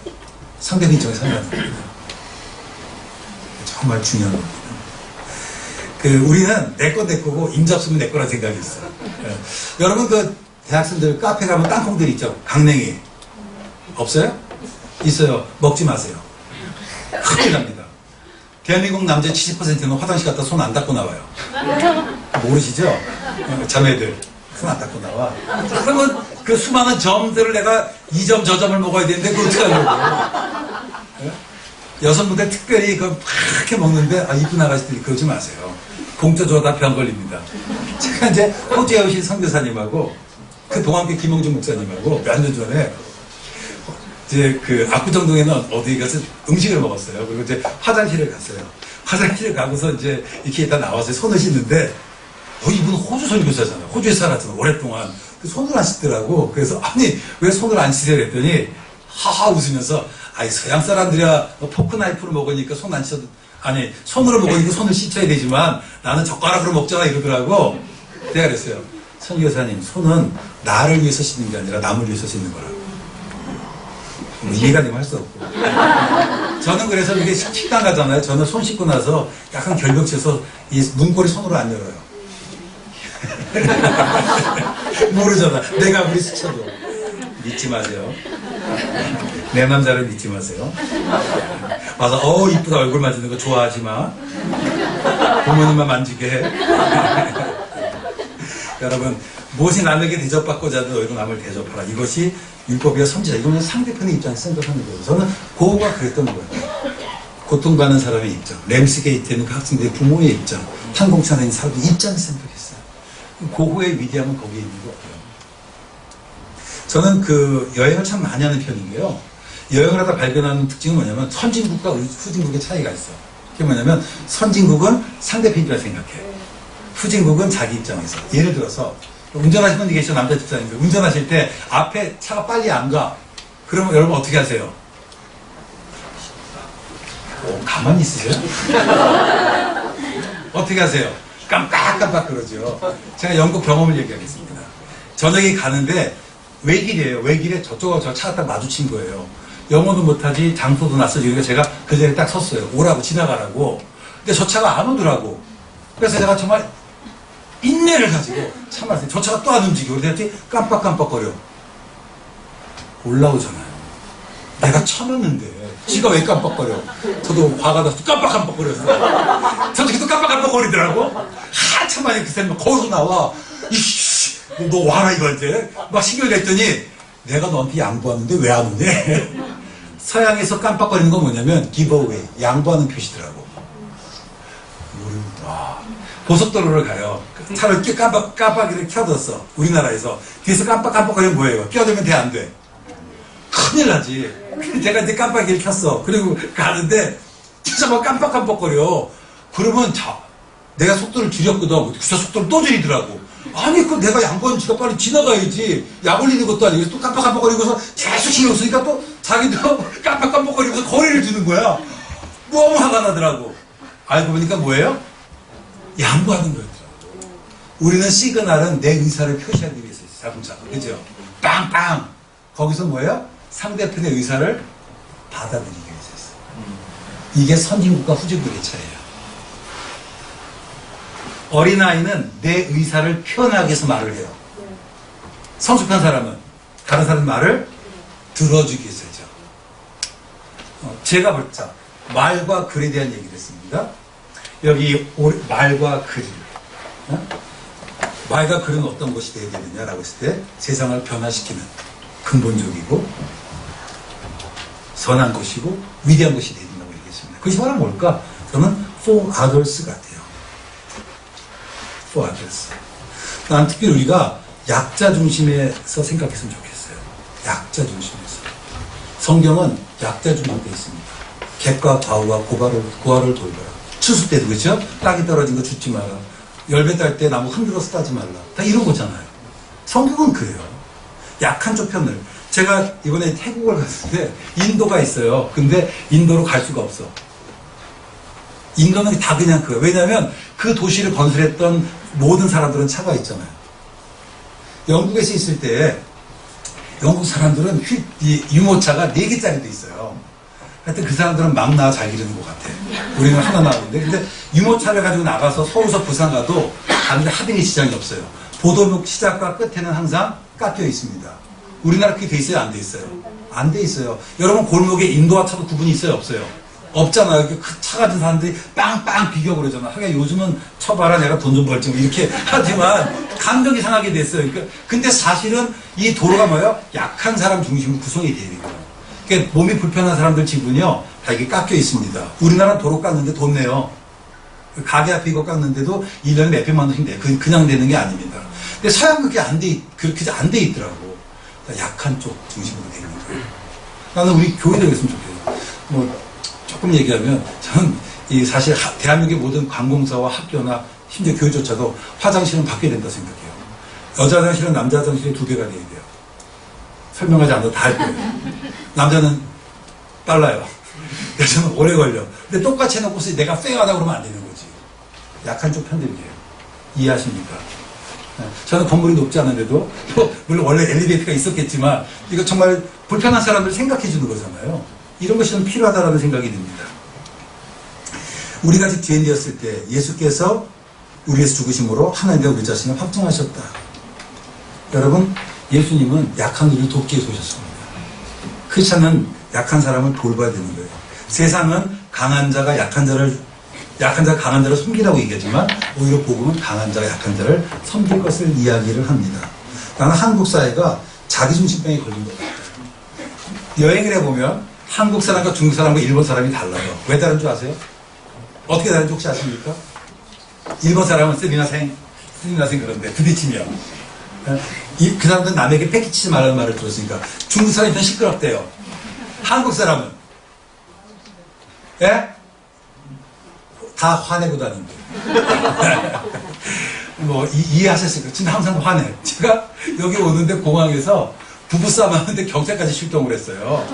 상대방 입장에 상관합니다. 정말 중요한 겁니다. 우리는 내 거고 임자 없으면 내 거란 생각이 있어요. 예. 여러분 대학생들 카페 가면 땅콩들 있죠? 강냉이 없어요? 있어요. 먹지 마세요. 큰일 납니다. 대한민국 남자 70%는 화장실 갔다 손 안 닦고 나와요. 모르시죠? 자매들 손 안 닦고 나와. 그러면 그 수많은 점들을 내가 이 점 저 점을 먹어야 되는데 그걸 어떻게 하려고. 예? 여성분들 특별히 그렇게 먹는데 이쁜 아가씨들이 그러지 마세요. 공짜 줘다 병 걸립니다. 제가 이제 호주에 오신 선교사님하고 동안교 김홍준 목사님하고 몇 년 전에 이제 압구정동에는 어디 가서 음식을 먹었어요. 그리고 이제 화장실을 갔어요. 화장실을 가고서 이제 이렇게 다 나와서 손을 씻는데 이분 호주 선교사잖아요. 호주에 살았잖아요. 오랫동안. 손을 안 씻더라고. 그래서 아니 왜 손을 안 씻어요? 그랬더니 하하 웃으면서 서양 사람들이야 포크 나이프로 먹으니까 손 안 씻어도 손으로 먹으니까 손을 씻어야 되지만 나는 젓가락으로 먹잖아 이러더라고. 내가 그랬어요. 선교사님 손은 나를 위해서 씻는 게 아니라 남을 위해서 씻는 거라고. 이해가 되면 할 수 없고. 저는 그래서 이게 식당 가잖아요. 저는 손 씻고 나서 약간 결벽쳐서 이 눈꼬리 손으로 안 열어요. 모르잖아. 내가 아무리 스쳐도. 믿지 마세요. 내 남자를 믿지 마세요. 와서 이쁘다 얼굴 만지는 거 좋아하지 마. 부모님만 만지게 해. 여러분 무엇이 남에게 대접받고자 하든 너희도 남을 대접하라. 이것이 율법이야 선지자. 이거는 상대편의 입장에서 생각하는 거예요. 저는 고우가 그랬던 거예요. 고통받는 사람의 입장, 램스게이트에 있는 그 학생들의 부모의 입장, 항공차에 있는 사람들의 입장에서 생각했어요. 고우의 위대함은 거기에 있는 것 같아요. 저는 여행을 참 많이 하는 편인데요. 여행을 하다 발견하는 특징은 뭐냐면 선진국과 후진국의 차이가 있어요. 그게 뭐냐면 선진국은 상대편 입장에서 생각해. 후진국은 자기 입장에서. 예를 들어서 운전하시는 분이 계시죠. 남자 집사님들. 운전하실 때 앞에 차가 빨리 안 가. 그러면 여러분 어떻게 하세요? 가만히 있으세요? 어떻게 하세요? 깜빡깜빡 그러죠. 제가 영국 경험을 얘기하겠습니다. 저녁에 가는데 외길이에요. 외길에 저쪽하고 저 차가 딱 마주친 거예요. 영어도 못하지 장소도 낯설지. 제가 그 자리에 딱 섰어요. 오라고 지나가라고. 근데 저 차가 안 오더라고. 그래서 제가 정말 인내를 가지고 참았어요. 저 차가 또 안 움직여. 그랬더니 깜빡깜빡거려. 올라오잖아요. 내가 참았는데 지가 왜 깜빡거려. 저도 화가 나서 깜빡깜빡거렸어요. 저쪽도 깜빡깜빡거리더라고. 한참 만에 그 사람이 거기서 나와. 이씨 너 와라 이거한테 막 신경냈더니 내가 너한테 양보하는데 왜 안 오네. 서양에서 깜빡거리는 건 뭐냐면 기브어웨이, 양보하는 표시더라고. 고속도로를 가요. 차를 깜빡이를 켜뒀어. 우리나라에서. 뒤에서 깜빡깜빡거리면 뭐예요? 끼어들면 돼, 안 돼? 큰일 나지. 제가 이제 깜빡이를 켰어. 그리고 가는데 진짜 막 깜빡깜빡거려. 그러면 내가 속도를 줄였거든. 그 속도를 또 줄이더라고. 아니 내가 양보한 지가 빨리 지나가야지. 약 올리는 것도 아니고 또 깜빡깜빡거리고서 계속 신경 쓰니까 또 자기도 깜빡깜빡거리고서 거리를 두는 거야. 너무 화가 나더라고. 알고 보니까 뭐예요? 양보하는 거예요. 우리는 시그널은 내 의사를 표시하기 위해서 자동차가. 그죠? 빵빵! 거기서 뭐예요? 상대편의 의사를 받아들이기 위해서 했어요. 이게 선진국과 후진국의 차이예요. 어린아이는 내 의사를 표현하기 위해서 말을 해요. 성숙한 사람은 다른 사람 말을 들어주기 위해서 하죠. 제가 볼자 말과 글에 대한 얘기를 했습니다. 여기 말과 글. 말과 글은 어떤 것이 되어야 되느냐라고 했을 때 세상을 변화시키는 근본적이고 선한 것이고 위대한 것이 되어야 된다고 얘기했습니다. 그것이 바로 뭘까? 저는 for others 같아요. for others. 난 특히 우리가 약자 중심에서 생각했으면 좋겠어요. 약자 중심에서. 성경은 약자 중심에 있습니다. 객과 과우와 고아를 돌봐라. 추수 때도 그렇죠? 땅이 떨어진 거 줍지 마라. 열매 딸 때 나무 흔들어서 따지 말라. 다 이런 거잖아요. 성경은 그래요. 약한 쪽 편을. 제가 이번에 태국을 갔는데 인도가 있어요. 근데 인도로 갈 수가 없어. 인도는 다 그냥 그거예요. 왜냐하면 그 도시를 건설했던 모든 사람들은 차가 있잖아요. 영국에서 있을 때 영국 사람들은 유모차가 4개짜리도 있어요. 하여튼 그 사람들은 막 나와 잘 기르는 것 같아. 우리는 하나 나오는데. 근데 유모차를 가지고 나가서 서울서 부산 가도 가는데 하등의 지장이 없어요. 보도목 시작과 끝에는 항상 깎여 있습니다. 우리나라 그게 돼 있어요? 안 돼 있어요? 안 돼 있어요. 여러분 골목에 인도와 차도 구분이 있어요? 없어요? 없잖아요. 이렇게 차 가진 사람들이 빵빵 비교 그러잖아. 하긴 요즘은 쳐봐라 내가 돈 좀 벌지 뭐 이렇게 하지만 감정이 상하게 됐어요. 근데 사실은 이 도로가 뭐예요? 약한 사람 중심으로 구성이 되어 있는 거예요. 그러니까 몸이 불편한 사람들 지분이요 다 이게 깎여 있습니다. 우리나라는 도로 깎는데 돈 내요. 가게 앞에 이거 깎는데도 1년에 몇백만 원씩 내. 그냥 되는 게 아닙니다. 근데 서양 그게 그렇게 안 돼 있더라고. 약한 쪽 중심으로 되는 거예요. 나는 우리 교회도 그랬으면 좋겠어요. 뭐 조금 얘기하면 저는 사실 대한민국의 모든 관공서와 학교나 심지어 교회조차도 화장실은 바뀌어야 된다 생각해요. 여자 화장실은 남자 화장실이 2배가 돼야 돼요. 설명하지 않아도 다 할 거예요. 남자는 빨라요. 여자는 오래 걸려. 근데 똑같이 해놓고서 내가 쎄하다 그러면 안 되는 거지. 약한 쪽 편들기예요. 이해하십니까? 저는 건물이 높지 않은데도 물론 원래 엘리베이터가 있었겠지만 이거 정말 불편한 사람들 생각해 주는 거잖아요. 이런 것이 좀 필요하다는 생각이 듭니다. 우리가 아직 죄인되었을 때 예수께서 우리에서 죽으심으로 하나님과 우리 자신을 확증하셨다. 여러분 예수님은 약한 우리를 돕기 위해서 오셨습니다. 크리스찬은 약한 사람을 돌봐야 되는 거예요. 세상은 강한 자가 강한 자를 섬기라고 얘기하지만 오히려 복음은 강한 자가 약한 자를 섬길 것을 이야기를 합니다. 나는 한국 사회가 자기중심병에 걸린 것 같아요. 여행을 해보면 한국 사람과 중국 사람과 일본 사람이 달라요. 왜 다른 줄 아세요? 어떻게 다른지 혹시 아십니까? 일본 사람은 스미마생 그런데 부딪히면 그 사람들은 남에게 패기치지 말라는 말을 들었으니까 중국 사람이 더 시끄럽대요. 한국 사람은 예? 다 화내고 다닌대. 뭐 이해하셨을 거예요. 진짜 항상 화내. 제가 여기 오는데 공항에서 부부싸움 하는데 경찰까지 출동을 했어요.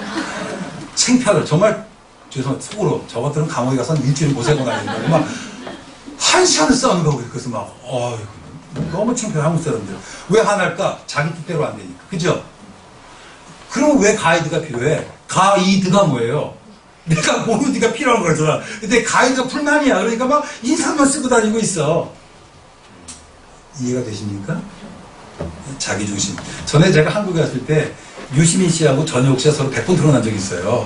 창피하다. 정말 죄송합니다. 속으로 저 같은 감옥에 가서 한 일주일 고생하고 다니는 막 1시간을 싸우는 거고 그래서 막 너무 창피해. 한국 사람들 왜 화날까? 자기 뜻대로 안 되니까. 그죠? 그럼 왜 가이드가 필요해? 가이드가 뭐예요? 내가 모르는 네가 필요한 거잖아. 근데 가이드가 불만이야. 그러니까 막 인사만 쓰고 다니고 있어. 이해가 되십니까? 자기중심. 전에 제가 한국에 갔을 때 유시민 씨하고 전혁 씨가 서로 100번 토론한 적이 있어요.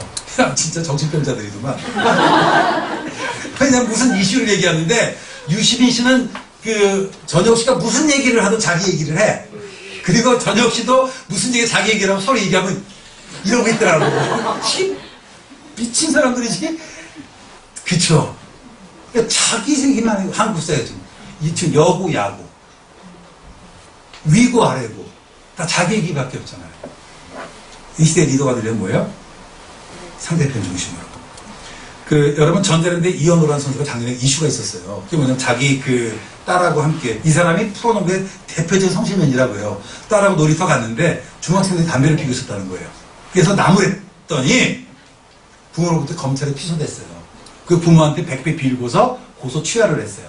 진짜 정신병자들이더만. 그냥 무슨 이슈를 얘기하는데 유시민 씨는 전혁 씨가 무슨 얘기를 하든 자기 얘기를 해. 그리고 전혁 씨도 무슨 얘기 자기 얘기를 하면 서로 얘기하면 이러고 있더라고. 미친 사람들이지? 그쵸? 그러니까 자기 얘기만 해요. 한국 사회 좀. 이층 여고, 야고. 위고, 아래고. 다 자기 얘기밖에 없잖아요. 이 시대 리더가 되려면 뭐예요? 상대편 중심으로. 여러분 전자랜드 이현우라는 선수가 작년에 이슈가 있었어요. 그게 뭐냐면 자기 딸하고 함께 이 사람이 프로농구의 대표적인 성실맨이라고요. 딸하고 놀이터 갔는데 중학생들이 담배를 피우고 있었다는 거예요. 그래서 나무랬더니 부모로부터 검찰에 피소됐어요. 그 부모한테 100배 빌고서 고소 취하를 했어요.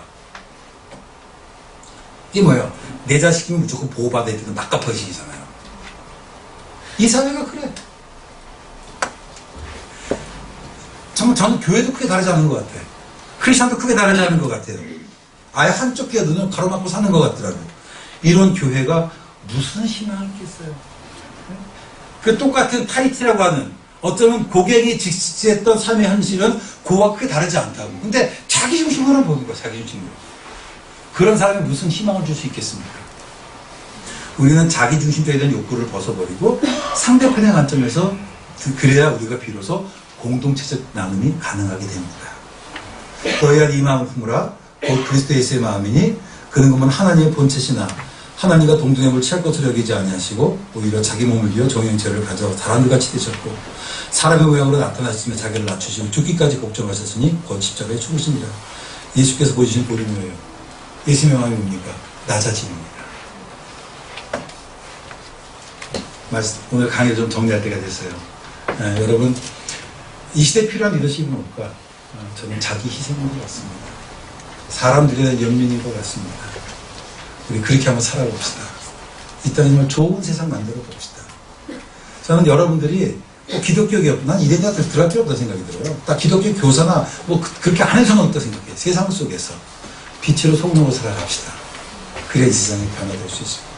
이게 뭐예요? 내 자식이면 무조건 보호받아야 되는 막가퍼식이잖아요. 이 사회가 그래. 정말 저는 교회도 크게 다르지 않은 것 같아요. 크리스천도 크게 다르지 않은 것 같아요. 아예 한쪽 귀와 눈을 가로막고 사는 것 같더라고요. 이런 교회가 무슨 희망을 있겠어요? 그 똑같은 타이티라고 하는 어쩌면 고객이 직시했던 삶의 현실은 그와 크게 다르지 않다고. 근데 자기중심으로 보는 거야, 자기중심으로. 그런 사람이 무슨 희망을 줄 수 있겠습니까? 우리는 자기중심적에 대한 욕구를 벗어버리고 상대편의 관점에서 그래야 우리가 비로소 공동체적 나눔이 가능하게 됩니다. 너희가 이 마음을 품으라. 곧 그리스도 예수의 마음이니 그는 그만 하나님의 본체시나 하나님과 동등함을 취할 것으로 여기지 아니하시고 오히려 자기 몸을 비워 종의 형체를 가져 사람들같이 되셨고 사람의 모양으로 나타나시며 자기를 낮추시고 죽기까지 걱정하셨으니 곧 십자가에 죽으시니라. 예수께서 보여주신 볼이 뭐예요? 예수의 마음이 뭡니까? 낮아짐입니다. 오늘 강의를 좀 정리할 때가 됐어요. 여러분, 이 시대에 필요한 리더십은 뭘까? 저는 자기 희생인 것 같습니다. 사람들에 대한 연민인 것 같습니다. 우리 그렇게 한번 살아봅시다. 이 땅에 정말 좋은 세상 만들어 봅시다. 저는 여러분들이 꼭 기독교 기업, 난 이래야 들어갈 필요 없다 생각이 들어요. 딱 기독교 교사나 뭐 그렇게 안 해서는 없다 생각해요. 세상 속에서 빛으로 소금으로 살아갑시다. 그래야 이 세상이 변화될 수 있습니다.